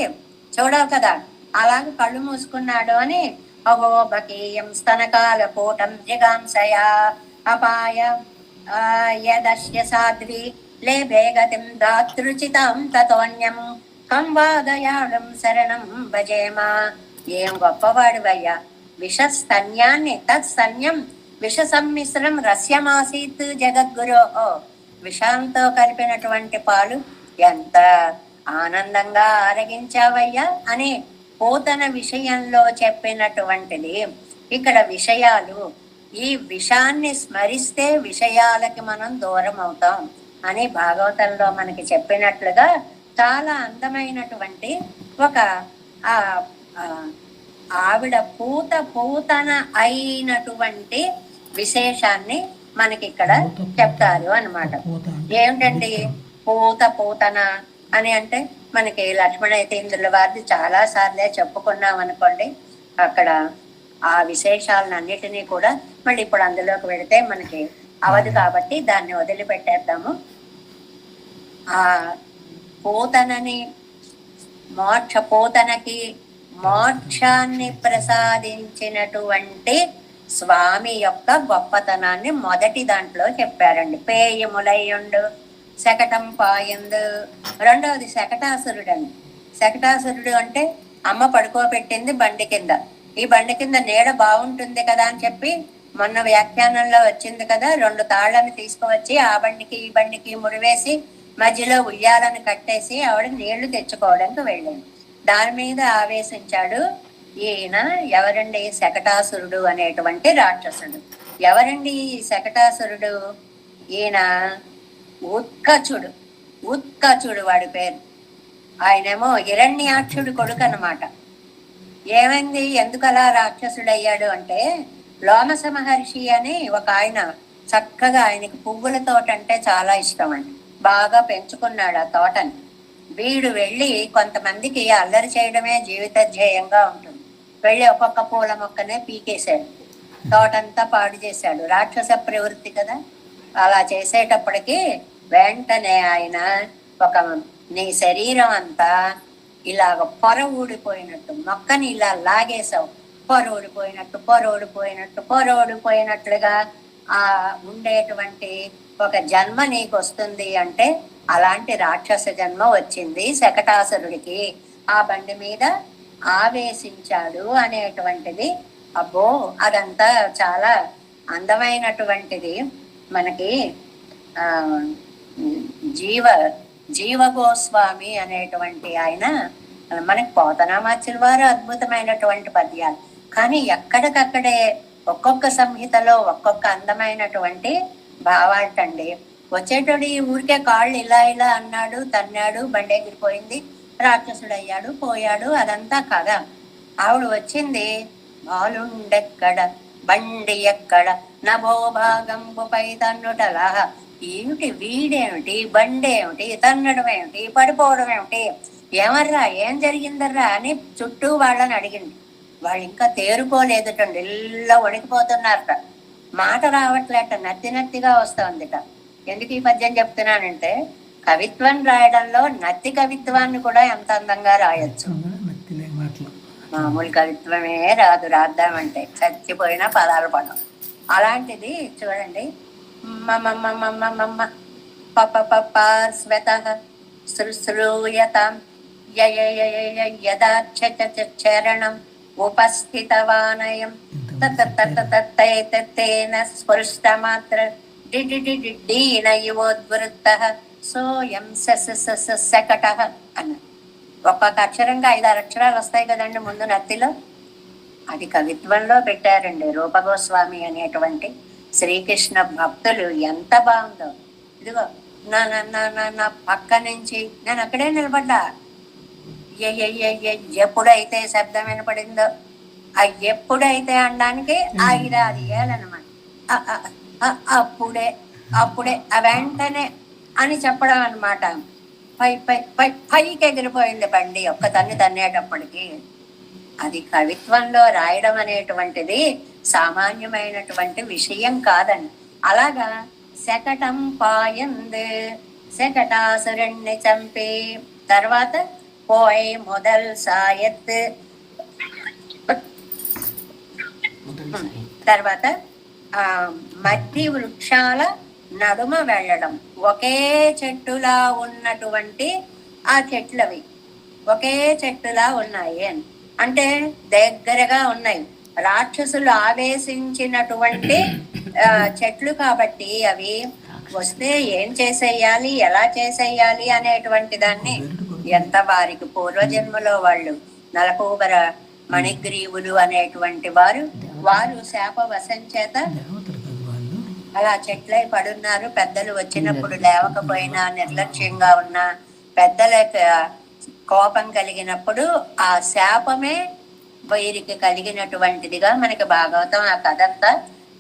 చూడవు కదా. అలాగే కళ్ళు మూసుకున్నాడు అని అహో బకీయం స్తనకాల కూటం జిగాంసయా అపాయ యదశ్య సాధ్వి లేభేగతిం దాతృచితం తతోన్యం కంవాదయాళం శరణం భజేమా. ఏం గొప్పవాడివయ్యా! విషస్తన్యాన్ని తత్సన్యం విష సమ్మిశ్రం రస్యమాసీత్ జగద్గురోహో. విషంతో కలిపినటువంటి పాలు ఎంత ఆనందంగా ఆరగించావయ్యా అని పూతన విషయంలో చెప్పినటువంటిది ఇక్కడ. విషయాలు, ఈ విషాన్ని స్మరిస్తే విషయాలకి మనం దూరం అవుతాం అని భాగవతంలో మనకి చెప్పినట్లుగా చాలా అందమైనటువంటి ఒక ఆవిడ పూతన అయినటువంటి విశేషాన్ని మనకి ఇక్కడ చెప్తారు అన్నమాట. ఏమిటండి పూతన అని అంటే మనకి లక్ష్మణ యతీంద్రుల వారిది చాలా సార్లే చెప్పుకున్నాం అనుకోండి. అక్కడ ఆ విశేషాలన్నిటినీ కూడా మళ్ళీ ఇప్పుడు అందులోకి వెళితే మనకి అవదు కాబట్టి దాన్ని వదిలిపెట్టేద్దాము. ఆ పూతనని పూతనకి మోక్షాన్ని ప్రసాదించినటువంటి స్వామి యొక్క గొప్పతనాన్ని మొదటి దాంట్లో చెప్పారండి. పేయములయ్యుండు శకటం పాయందు. రెండవది శకటాసురుడండి. శకటాసురుడు అంటే అమ్మ పడుకోబెట్టింది బండి కింద. ఈ బండి కింద నీడ బాగుంటుంది కదా అని చెప్పి మొన్న వ్యాఖ్యానంలో వచ్చింది కదా, 2 తాళ్లను తీసుకువచ్చి ఆ బండికి ఈ బండికి ముడివేసి మధ్యలో ఉయ్యాలను కట్టేసి ఆవిడ నీళ్లు తెచ్చుకోవడానికి వెళ్ళింది. దాని మీద ఆవేశించాడు ఈయన. ఎవరండి? శకటాసురుడు అనేటువంటి రాక్షసుడు. ఎవరండి ఈ శకటాసురుడు? ఈయన ఉత్కచుడు వాడి పేరు. ఆయనేమో హిరణ్యాక్షుడు కొడుకు అన్నమాట. ఏమైంది, ఎందుకు అలా రాక్షసుడు అయ్యాడు అంటే లోమస మహర్షి అని ఒక ఆయన చక్కగా, ఆయనకి పువ్వుల తోట అంటే చాలా ఇష్టం అండి, బాగా పెంచుకున్నాడు ఆ తోటని. వీడు వెళ్ళి కొంతమందికి అల్లరి చేయడమే జీవిత ధ్యేయంగా ఉంటుంది. వెళ్ళి ఒక్కొక్క పూల మొక్కనే పీకేశాడు, తోటంతా పాడు చేశాడు. రాక్షస ప్రవృత్తి కదా. అలా చేసేటప్పటికి వెంటనే ఆయన ఒక, నీ శరీరం అంతా ఇలాగ పొర ఊడిపోయినట్టు, మొక్కని ఇలా లాగేశావు, పొర ఊడిపోయినట్టు పొర ఊడిపోయినట్టు పొర ఊడిపోయినట్లుగా ఆ ఉండేటువంటి ఒక జన్మ నీకు వస్తుంది అంటే, అలాంటి రాక్షస జన్మ వచ్చింది శకటాసురుడికి. ఆ బండి మీద ఆవేశించాడు అనేటువంటిది. అబ్బో, అదంతా చాలా అందమైనటువంటిది. మనకి ఆ జీవ జీవ గోస్వామి అనేటువంటి ఆయన, మనకి పోతనామాచ్యుల వారు అద్భుతమైనటువంటి పద్యాలు. కానీ ఎక్కడికక్కడే ఒక్కొక్క సంహితలో ఒక్కొక్క అందమైనటువంటి భావాలటండి. వచ్చేటోడు ఈ ఊరికే కాళ్ళు ఇలా ఇలా అన్నాడు, తన్నాడు, బండి ఎగిరిపోయింది, రాక్షసుడు అయ్యాడు, పోయాడు, అదంతా కదా. ఆవిడ వచ్చింది, బాలుండెక్కడ బండి ఎక్కడ నభోభాగంబుపై తన్నుటలా. ఏమిటి, వీడేమిటి, బండి ఏమిటి, తన్నడం ఏమిటి, పడిపోవడం ఏమిటి, ఏమర్రా, ఏం జరిగిందర్రా అని చుట్టూ వాళ్ళని అడిగింది. వాళ్ళు ఇంకా తేరుకోలేదుటండి, ఇలా వణికిపోతున్నారట, మాట రావట్లేట, నత్తి నత్తిగా వస్తుందిట. ఎందుకు ఈ పద్యం చెప్తున్నానంటే, కవిత్వం రాయడంలో నత్తి కవిత్వాన్ని కూడా ఎంత అందంగా రాయొచ్చు. మామూలు కవిత్వమే రాదు, రాద్దామంటే చచ్చిపోయిన పదాలు పడవు. అలాంటిది చూడండి, మమ పప శృశ్రూయతాం యదాచరణం ఉపస్థితవానయం తేన స్పృష్టమాత్ర డిడిడిడీన యువోద్వృత్తః సోయం శకటః అన్న. ఒక్కొక్క అక్షరంగా 5-6 అక్షరాలు వస్తాయి కదండి ముందు నత్తిలో. అది కవిత్వంలో పెట్టారండి రూపగోస్వామి అనేటువంటి శ్రీకృష్ణ భక్తులు. ఎంత బాగుందో. ఇదిగో నా నా పక్క నుంచి నేను అక్కడే నిలబడ్డా. ఎప్పుడైతే శబ్దం వినపడిందో, ఆ ఎప్పుడైతే అనడానికి 5-6 ఏళ్ళనమాట. అప్పుడే అప్పుడే వెంటనే అని చెప్పడం అనమాట. పైకి ఎగిరిపోయింది బండి ఒక్క తన్నేటప్పటికి. అది కవిత్వంలో రాయడం అనేటువంటిది సామాన్యమైనటువంటి విషయం కాదండి. అలాగా శకటం పాయంద్, శకటాసురుణ్ణి చంపి తర్వాత పోయ్ మొదల్ సాయత్, తర్వాత మధ్య వృక్షాల నడుమ వెళ్ళడం. ఒకే చెట్టులా ఉన్నటువంటి ఆ చెట్లవి ఒకే చెట్టులా ఉన్నాయి అని అంటే దగ్గరగా ఉన్నాయి. రాక్షసులు ఆవేశించినటువంటి చెట్లు కాబట్టి అవి వస్తే ఏం చేసేయాలి, ఎలా చేసేయాలి అనేటువంటి దాన్ని ఎంత వారికి పూర్వజన్మలో వాళ్ళు నలకూబర మణిగ్రీవులు అనేటువంటి వారు శాపవశం చేత అలా చెట్లై పడున్నారు. పెద్దలు వచ్చినప్పుడు లేవకపోయినా, నిర్లక్ష్యంగా ఉన్నా, పెద్దలకు కోపం కలిగినప్పుడు ఆ శాపమే వీరికి కలిగినటువంటిదిగా మనకి భాగవతం ఆ కథ అంతా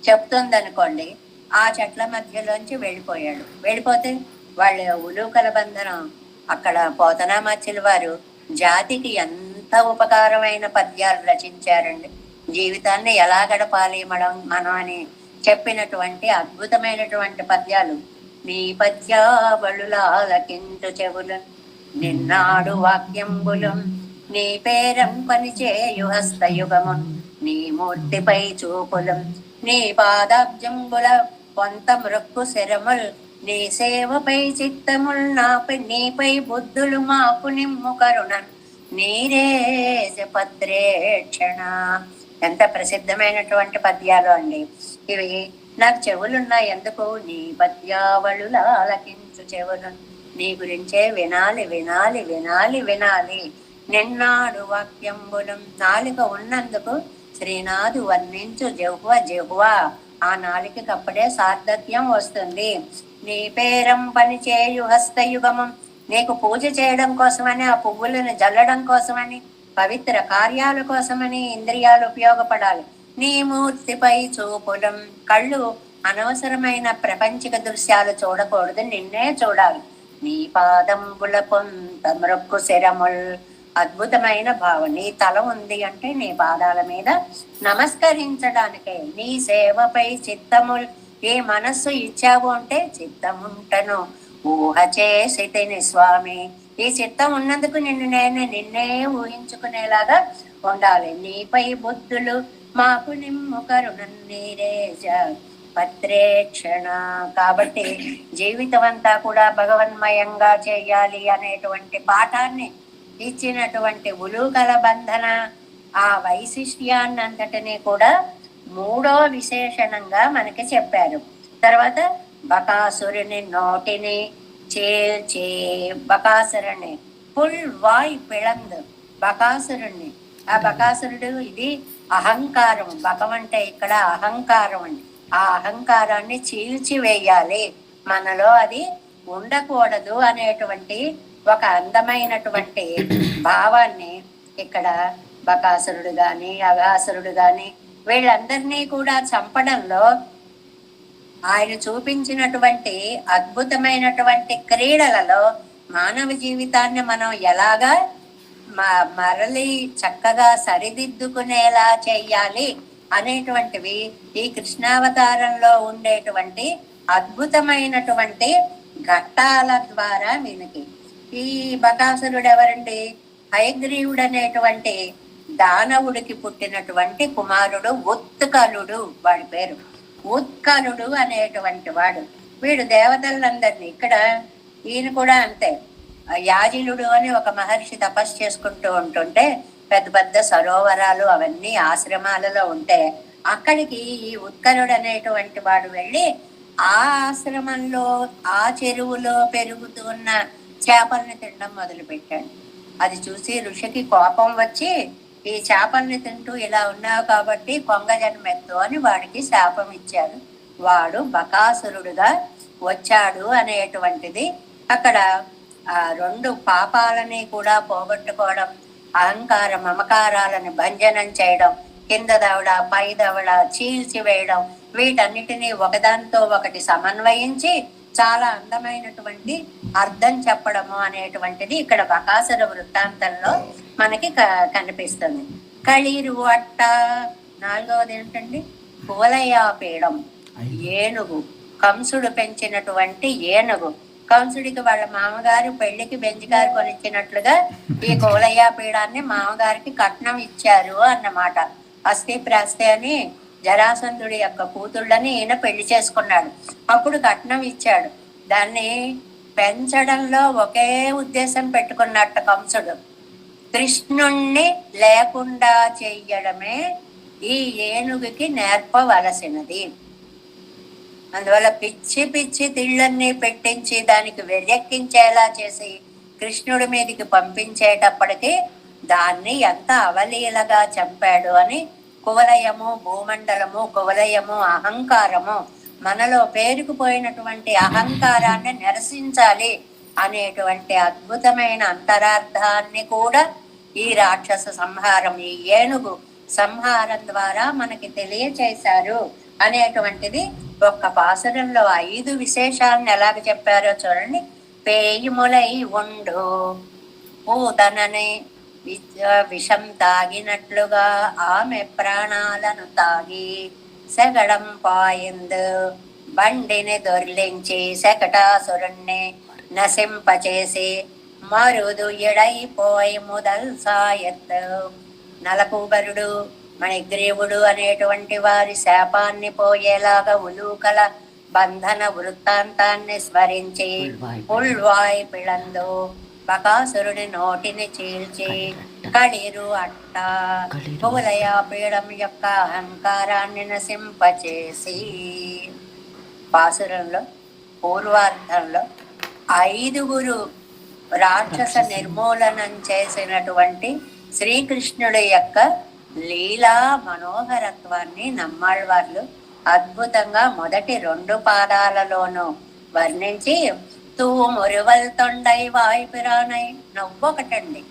చెప్తుందనుకోండి. ఆ చెట్ల మధ్యలోంచి వెళ్ళిపోయాడు. వెళ్ళిపోతే వాళ్ళ ఉలూకల బంధనం అక్కడ పోతనామాచ్యుల వారు జాతికి ఎంత ఉపకారమైన పద్యాలు రచించారండి. జీవితాన్ని ఎలా గడపాలి మనం అని చెప్పినటువంటి అద్భుతమైనటువంటి పద్యాలు. నీ పద్యావళులాలకింటు చెవులు నిన్నాడు వాక్యంబులు, నీ పేరం పనిచేయు హస్తయుగము, నీ మూర్తిపై చూపులు, నీ పాదాబ్జంబుల కొంత మృక్కు శరముల్, నీ సేవపై చిత్తముల్ నాపై నీపై బుద్ధులు మాకు నిమ్ము కరుణ, నీరేజ పత్రేక్షణ. ఎంత ప్రసిద్ధమైనటువంటి పద్యాలు అండి ఇవి. నాకు చెవులున్నాయి ఎందుకు, నీ పద్యావళుల ఆలకించు చెవులు, నీ గురించే వినాలి వినాలి వినాలి వినాలి. నిన్నాడు వాక్యంబులం, నాలుక ఉన్నందుకు శ్రీనాథు వర్ణించు జహ్వ. ఆ నాలుకకి అప్పుడే సార్థక్యం వస్తుంది. నీ పేరం పనిచేయు హస్తయుగమం, నీకు పూజ చేయడం కోసమని, ఆ పువ్వులను జల్లడం కోసమని, పవిత్ర కార్యాల కోసమని ఇంద్రియాలు ఉపయోగపడాలి. నీ మూర్తిపై చూపులం. కళ్ళు అనవసరమైన ప్రపంచిక దృశ్యాలు చూడకూడదు, నిన్నే చూడాలి. నీ పాదంబుల పొంత మృక్కు శిరముల్. అద్భుతమైన భావం. నీ తల ఉంది అంటే నీ పాదాల మీద నమస్కరించడానికే. నీ సేవపై చిత్తముల్. ఏ మనస్సు ఇచ్చావు అంటే చిత్తముంటను ఊహ చేసి తిని స్వామి. ఈ చిత్తం ఉన్నందుకు నిన్నే ఊహించుకునేలాగా ఉండాలి. నీపై బుద్ధులు మాకు నిమ్ము కరుణన్నీరేజ పత్రేక్షణ. కాబట్టి జీవితం అంతా కూడా భగవన్మయంగా చేయాలి అనేటువంటి పాఠాన్ని ఇచ్చినటువంటి ఉలూకల బంధన ఆ వైశిష్ట్యాన్నంతటినీ కూడా మూడో విశేషణంగా మనకి చెప్పారు. తర్వాత బకాసురుని నోటిని చీల్చి, బకాసురుని ఫుల్ వాయ్ పిళందు బకాసురుణ్ణి. ఆ బకాసురుడు ఇది అహంకారం. బకం అంటే ఇక్కడ అహంకారం అండి. ఆ అహంకారాన్ని చీల్చి వేయాలి, మనలో అది ఉండకూడదు అనేటువంటి ఒక అందమైనటువంటి భావాన్ని ఇక్కడ బకాసురుడు గాని అగాసురుడు గాని వీళ్ళందరినీ కూడా చంపడంలో ఆయన చూపించినటువంటి అద్భుతమైనటువంటి క్రీడలలో మానవ జీవితాన్ని మనం ఎలాగా మరలి చక్కగా సరిదిద్దుకునేలా చెయ్యాలి అనేటువంటివి ఈ కృష్ణావతారంలో ఉండేటువంటి అద్భుతమైనటువంటి ఘట్టాల ద్వారా మనకి. ఈ బకాసురుడు ఎవరండి? హయగ్రీవుడు అనేటువంటి దానవుడికి పుట్టినటువంటి కుమారుడు. ఉత్కలుడు వాడి పేరు. ఉత్కలుడు అనేటువంటి వాడు. వీడు దేవతలందరినీ, ఇక్కడ ఈయన కూడా అంతే. యాజిలుడు అని ఒక మహర్షి తపస్సు చేసుకుంటూ ఉంటుంటే పెద్ద పెద్ద సరోవరాలు అవన్నీ ఆశ్రమాలలో ఉంటే అక్కడికి ఈ ఉత్కలుడు అనేటువంటి వాడు వెళ్ళి ఆ ఆశ్రమంలో ఆ చెరువులో పెరుగుతున్న చేపల్ని తినడం మొదలు పెట్టాడు. అది చూసి ఋషికి కోపం వచ్చి, ఈ చేపల్ని తింటూ ఇలా ఉన్నావు కాబట్టి కొంగ జన్మెత్తు అని వాడికి శాపం ఇచ్చారు. వాడు బకాసురుడుగా వచ్చాడు అనేటువంటిది అక్కడ ఆ రెండు పాపాలని కూడా పోగొట్టుకోవడం, అహంకార మమకారాలను భంజనం చేయడం, కింద దవడ పై దవడ చీల్చి వేయడం, వీటన్నిటినీ ఒకదానితో ఒకటి సమన్వయించి చాలా అందమైనటువంటి అర్థం చెప్పడము అనేటువంటిది ఇక్కడ బకాసుర వృత్తాంతంలో మనకి కనిపిస్తుంది. కళీరు అట్ట. నాలుగవది ఏంటండి? కువలయాపీడం. ఏనుగు. కంసుడు పెంచినటువంటి ఏనుగు. కంసుడికి వాళ్ళ మామగారు పెళ్లికి బెంజిగారు కొనిచ్చినట్లుగా ఈ కువలయాపీడాన్ని మామగారికి కట్నం ఇచ్చారు అన్నమాట. అస్థి ప్రాస్తి అని జరాసంధుడి యొక్క కూతుళ్ళని ఈయన పెళ్లి చేసుకున్నాడు. అప్పుడు కట్నం ఇచ్చాడు. దాన్ని పెంచడంలో ఒకే ఉద్దేశం పెట్టుకున్నట్టు కంసుడు. కృష్ణుణ్ణి లేకుండా చెయ్యడమే ఈ ఏనుగుకి నేర్పవలసినది. అందువల్ల పిచ్చి పిచ్చి తిళ్ళన్నీ పెట్టించి దానికి వెర్రెక్కించేలా చేసి కృష్ణుడి మీదకి పంపించేటప్పటికి దాన్ని ఎంత అవలీలగా చంపాడు అని కువలయము భూమండలము, కువలయము అహంకారము, మనలో పేరుకుపోయినటువంటి అహంకారాన్ని నిరసించాలి అనేటువంటి అద్భుతమైన అంతరార్థాన్ని కూడా ఈ రాక్షస సంహారం, ఈ ఏనుగు సంహారం ద్వారా మనకి తెలియచేశారు అనేటువంటిది ఒక్క పాసురంలో 5 విశేషాలను ఎలాగ చెప్పారో చూడండి. పేయుములై ఉండు పూతనని విషం తాగినట్లుగా ఆమె ప్రాణాలను తాగి శగడం పాయిందు. బండిని దొర్లించి శకటాసురుణ్ణి నశింపచేసి మరుదు ఎడైపోయి ముదల్ సాయత్. నలకూబరుడు మణిగ్రీవుడు అనేటువంటి వారి శాపాన్ని పోయేలాగా ఉలూకల బంధన వృత్తాంతాన్ని స్మరించి ఉల్వాయ్ పిళందు బకాసురుని నోటిని చీల్చి కళిరు అట్ట కువలయ పీడం యొక్క అహంకారాన్ని నశింపచేసి. పాసురంలో పూర్వార్థంలో 5 రాక్షస నిర్మూలనం చేసినటువంటి శ్రీకృష్ణుడి యొక్క లీలా మనోహరత్వాన్ని నమ్మాళ్వార్లు అద్భుతంగా మొదటి 2 పాదాలలోనూ వర్ణించి తూ మురువల్ తొండై వాయుపిరానై. నవ్వొకటండి,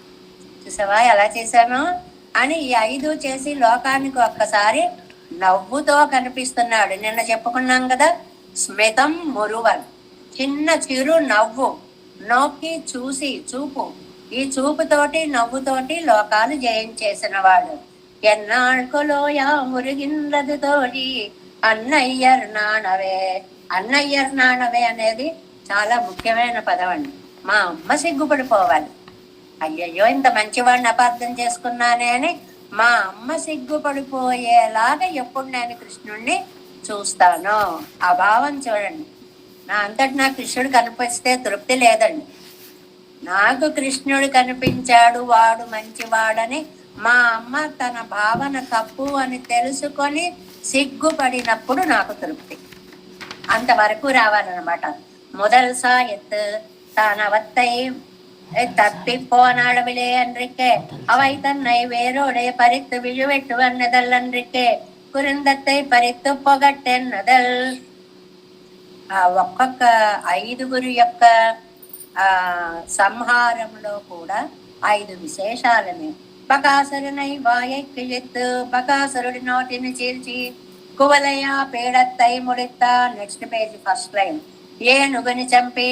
చూసావా ఎలా చేశాను అని ఈ 5 చేసి లోకానికి ఒక్కసారి నవ్వుతో కనిపిస్తున్నాడు. నిన్న చెప్పుకున్నాం కదా, స్మితం మురువన్, చిన్న చిరు నవ్వు, నోకి చూసి చూపు, ఈ చూపుతోటి నవ్వుతోటి లోకాలు జయించేసిన వాడు. ఎన్నాళ్ళకులోయా మురిగిన్నది తోటి అన్నయ్యర్ నాణవే. అన్నయ్యర్ నాణవే అనేది చాలా ముఖ్యమైన పదం అండి. మా అమ్మ సిగ్గుపడిపోవాలి. అయ్యయ్యో ఇంత మంచివాడిని అపార్థం చేసుకున్నానే అని మా అమ్మ సిగ్గుపడిపోయేలాగా ఎప్పుడు నేను కృష్ణుణ్ణి చూస్తాను. ఆ భావం చూడండి. నా అంతటి నా కృష్ణుడు కనిపిస్తే తృప్తి లేదండి. నాకు కృష్ణుడు కనిపించాడు, వాడు మంచివాడని మా అమ్మ తన భావన తప్పు అని తెలుసుకొని సిగ్గుపడినప్పుడు నాకు తృప్తి. అంతవరకు రావాలన్నమాట. முதல் சாயத்து தானவத்தை தப்பி போனாளவிலே அன்றிக்கே அவை தன்னை வேரோடே பறித்து விழுவெட்டுவன்னதல் அன்றிக்கே కురిందத்தை పరిత్తు పొగట్టెన్నదల్. ఒక్కొక్క ఐదుగురు యొక్క సంహారంలో కూడా 5 విశేషాలని బకాసురునై వాయై కిழித்து బకాసురుడి నోటిని చీల్చి కువలయ పీడత్తై ముడిత్తా. Next page first line. ఏనుగుని చంపి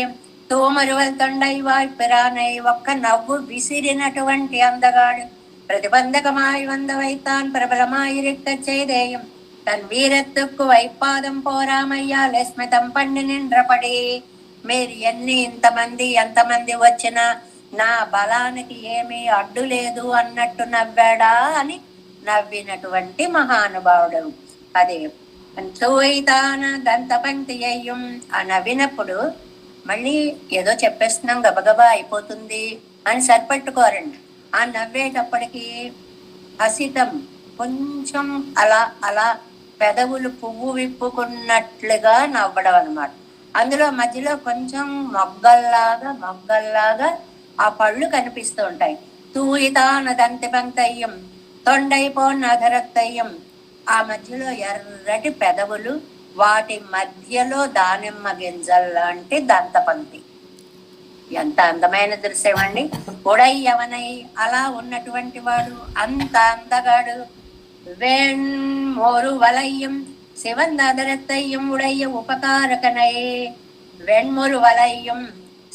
తూమరువల్ తొండై వాய்పిరానై ఒక్క నవ్వు విసిరినటువంటి అందగాడు பிரதிபந்தகமாய் வந்த வைத்தான் பிரபலமாயிருக்க செய்தேயும் தன் வீரத்துக்கு வைப்பாదం పోరామయ్యాల స్మితం పండి నిండ్రపడి. మీరు ఎంతమంది వచ్చినా నా బలానికి ఏమీ అడ్డు లేదు అన్నట్టు నవ్వాడా అని నవ్వినటువంటి మహానుభావుడు. అదే చూయితాన దంత పంక్తి అయ్యం ఆ నవ్వినప్పుడు మళ్ళీ ఏదో చెప్పేస్తున్నాం గబగబా అయిపోతుంది అని సరిపెట్టుకోరండి. ఆ నవ్వేటప్పటికి హసితం కొంచెం అలా అలా పెదవులు పువ్వు విప్పుకున్నట్లుగా నవ్వడం అనమాట. అందులో మధ్యలో కొంచెం మొగ్గల్లాగా ఆ పళ్ళు కనిపిస్తూ ఉంటాయి. తూయితాన దంతి పంక్తయ్యం తొండైపోన్న అధరత్తయ్యం. ఆ మధ్యలో ఎర్రటి పెదవులు, వాటి మధ్యలో దానిమ్మ గింజల్లాంటి దంతపంక్తి. ఎంత అందమైన దృశ్యం అండి. ఉడయ్యవనై అలా ఉన్నటువంటి వాడు అంత అందగాడు. వెణ్మోరు వలయ్యం சிவந்ததரத்தையும் உடைய ఉపకారకనై. వెణ్మురు వలయ్యం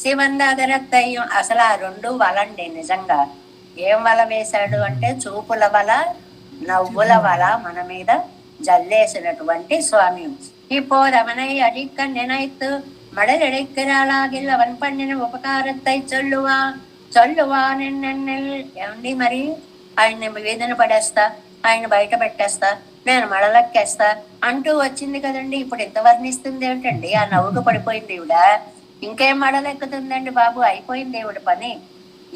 శివందరత్తయ్యం. అసలు ఆ 2 వలండి. నిజంగా ఏం వల వేశాడు అంటే చూపుల వల, నవ్వుల వల మన మీద జల్లేసినటువంటి స్వామి. இப்போ ரமனை அடிக்க நினைத்து மடல் எடுக்கிறாளாகில் அவன் பண்ணின ఉపకారத்தை చొల్లువాన్ ఏమండి మరి ఆయన్ని వేదన పడేస్తా, ఆయన బయట పెట్టేస్తా, నేను మడలెక్కేస్తా అంటూ వచ్చింది కదండి. ఇప్పుడు ఎంత వర్ణిస్తుంది ఏమిటండి? ఆ నవ్వుకు పడిపోయింది ఈవిడ. ఇంకేం మడలెక్కుతుందండి బాబు, అయిపోయింది ఈవిడ పని.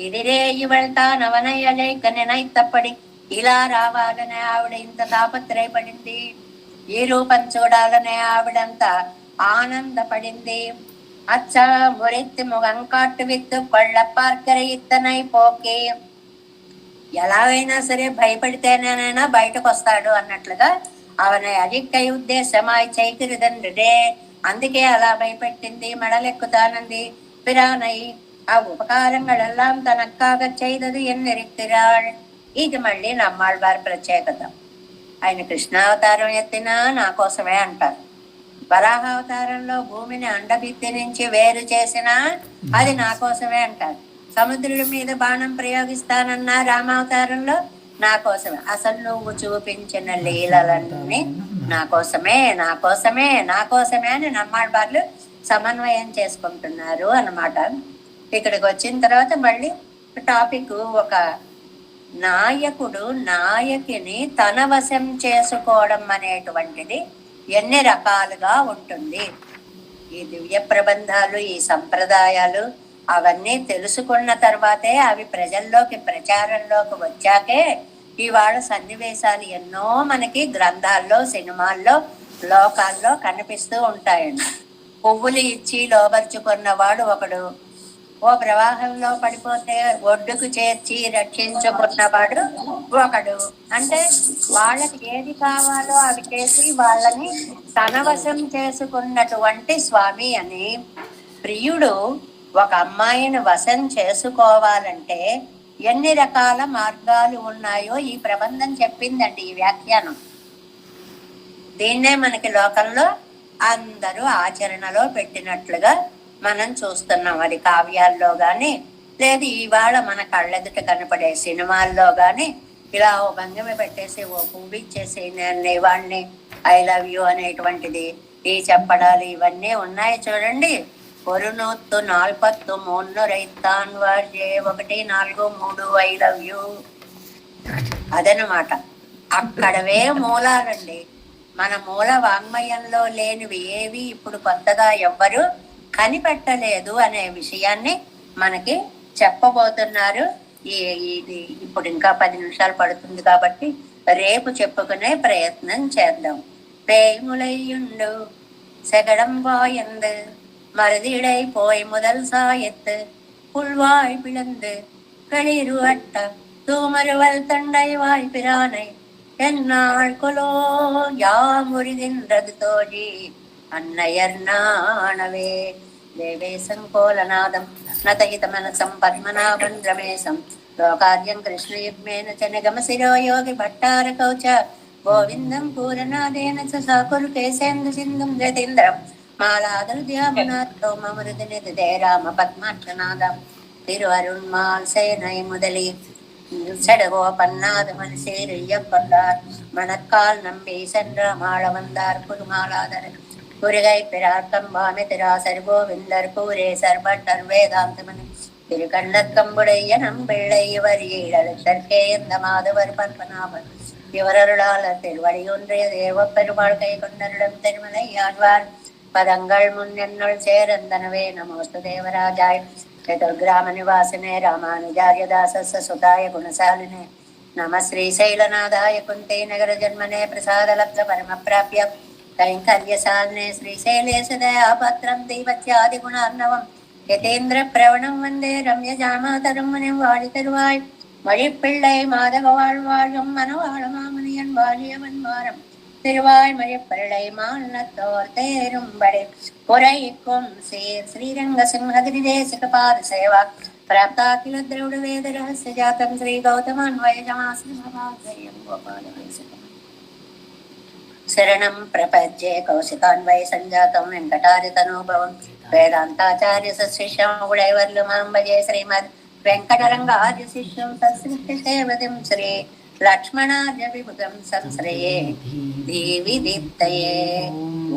ఇదిరే ఇవళ్తా నవనయ్యలేక నినైతప్పడి ఇలా రావాలనే ఆవిడ ఇంత తాపత్రయపడింది. ఈ రూపం చూడాలనే ఆవిడంతా ఆనందపడింది. అచ్చ మురెత్తి ముఖం కాట్టు విత్తు కొళ్ళ పార్కర ఇత్తనై పోకి. ఎలాగైనా సరే భయపడితేనేనైనా బయటకు వస్తాడు అన్నట్లుగా అవனை అధిక ఉద్దేశమాయి చైకిరిదండ్రే. అందుకే అలా భయపెట్టింది, మడలెక్కుతానంది. పిరానై ఆ ఉపకారంగళెల్లాం తనక్కాగ చేయదదు ఎన్నిరిత్తిరాళ్. ఇది మళ్ళీ నమ్మాళ్వారి ప్రత్యేకత. ఆయన కృష్ణావతారం ఎత్తినా నా కోసమే అంటారు. వరాహావతారంలో భూమిని అండభిత్తి నుంచి వేరు చేసినా అది నా కోసమే అంటారు. సముద్రుడి మీద బాణం ప్రయోగిస్తానన్నా రామావతారంలో నా కోసమే. అసలు నువ్వు చూపించిన లీలలన్నీ నా కోసమే అని నమ్మాళ్వార్లు సమన్వయం చేసుకుంటున్నారు అన్నమాట. ఇక్కడికి వచ్చిన తర్వాత మళ్ళీ టాపిక్, ఒక నాయకుడు నాయకిని తన వశం చేసుకోవడం అనేటువంటిది ఎన్ని రకాలుగా ఉంటుంది. ఈ దివ్య ప్రబంధాలు, ఈ సంప్రదాయాలు అవన్నీ తెలుసుకున్న తర్వాతే అవి ప్రజల్లోకి ప్రచారంలోకి వచ్చాకే ఇవాళ సన్నివేశాలు ఎన్నో మనకి గ్రంథాల్లో, సినిమాల్లో, లోకాల్లో కనిపిస్తూ ఉంటాయండి. పువ్వులు ఇచ్చి లోబర్చుకున్నవాడు ఒకడు, ఓ ప్రవాహంలో పడిపోతే ఒడ్డుకు చేర్చి రక్షించుకున్నవాడు ఒకడు. అంటే వాళ్ళకి ఏది కావాలో అవి చేసి వాళ్ళని తన వశం చేసుకున్నటువంటి స్వామి అని. ప్రియుడు ఒక అమ్మాయిని వశం చేసుకోవాలంటే ఎన్ని రకాల మార్గాలు ఉన్నాయో ఈ ప్రబంధం చెప్పిందండి, ఈ వ్యాఖ్యానం. దీన్నే మనకి లోకంలో అందరూ ఆచరణలో పెట్టినట్లుగా మనం చూస్తున్నాం. అది కావ్యాల్లో గాని, లేదు ఇవాళ మన కళ్ళెదుట కనపడే సినిమాల్లో గాని ఇలా ఓ భంగిమ పెట్టేసి ఓ పువ్వు ఇచ్చేసి నేను వాడిని ఐ లవ్ యూ అనేటువంటిది ఈ చెప్పడాలు ఇవన్నీ ఉన్నాయి చూడండి. పొరునూత్తు 43 రైతాన్ వార్జే 143 ఐ లవ్ యూ అదనమాట. అక్కడవే మూలాలండి. మన మూల వాంగ్మయంలో లేనివి ఏవి ఇప్పుడు కొత్తగా ఎవ్వరు కనిపెట్టలేదు అనే విషయాన్ని మనకి చెప్పబోతున్నారు. ఇది ఇప్పుడు ఇంకా 10 నిమిషాలు పడుతుంది కాబట్టి రేపు చెప్పుకునే ప్రయత్నం చేద్దాం. பேய்முளையுண்டு செகடம் வாயந்து மருதிடை போய் முதல் சாயத்து புல்வாய் பிளந்து களிரு அட்ட தூமருவல் தண்டை வாய் பிரானை என்னாள் கொலோ யாமுறிதின்றது தோழி அன்னையர் நாணவே దేవేశం కోలనాదం నతహితమనసం పద్మనాభం రమేశం లోకార్యం కృష్ణయుగ్మేన చ నిగమ శిరో యోగి భట్టారకౌ చ గోవిందం పూరనాదేన చ సాకురు కేశేందు సింధుం జతీంద్రం మాలాదృద్యామనాథో మమృది నిధే రామ పద్మాక్షనాదం తిరువరుణ్మాల్ సేనై முதலி செடகோ பன்னாது மனசேரியப்பட்டார் மணக்கால் நம்பி சென்ற மாள வந்தார் குருமாலாதர் குருகை பிரார்த்தம் வாமி திராசர் கோவிந்தர் கூரே சர்பட்டர் வேதாந்தமன் திருக்கண்ணக்கம்புடைய நம்பிள்ளை இவர் ஈழத்தற்கே இந்த மாதவர் பற்பனாவர் இவரருளாளர் திருவடி ஒன்றிய தேவ பெருமாள் கை கொண்டருடம் திருமலை ஆழ்வார் பதங்கள் முன்னென்னுள் சேரந்தனவே நமோஸ்து தேவராஜாய் చతుర్గ్రామ నివాసినే రామానుజార్య దాసస్య సుతాయ గుణశాలినే నమ శ్రీశైలనాథాయ కుంతే నగర జన్మనే ప్రసాదలబ్ధ పరమ ప్రాప్య కైంకర్యశాలినే శ్రీశైలే సదయాపత్రం దైవత్యాది గుణార్ణవం యతేంద్ర ప్రవణం వందే రమ్య జామాతరం మునిం వాడి తరువాయ్ మழிப்பிள்ளை మాధవ வாழ்வாழும் மனவாழ மாமுனியன் வாழியவன் வாரம் திருவாய் மழிப்பிள்ளை மாநத்தோர் தேரும்படி புரைக்கும் சீர் ஸ்ரீரங்க சிம்ஹகிரி தேசிக பாத சேவா ప్రాప్తాఖిల ద్రవిడ వేద రహస్య జాతం శ్రీ గౌతమాన్వయజమాశ్రీమభాగయం గోపాల శరణం ప్రపద్యే కౌశికాన్వయ సంజాతం వెంకటారి తనూభవం వేదాంతాచార్య శిష్యం ఉడైవర్లు మాంబజే శ్రీమద్ వెంకటరంగార్య శిష్యం తత్సృత్య సేవతిం శ్రీ లక్ష్మణార్య విభుతం సంశ్రయే దేవి దీప్తయే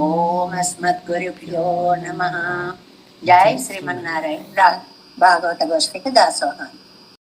ఓం అస్మద్గురుభ్యో నమః. జై శ్రీమన్నారాయణ. భాగవత గోష్ఠికి దాసోహం.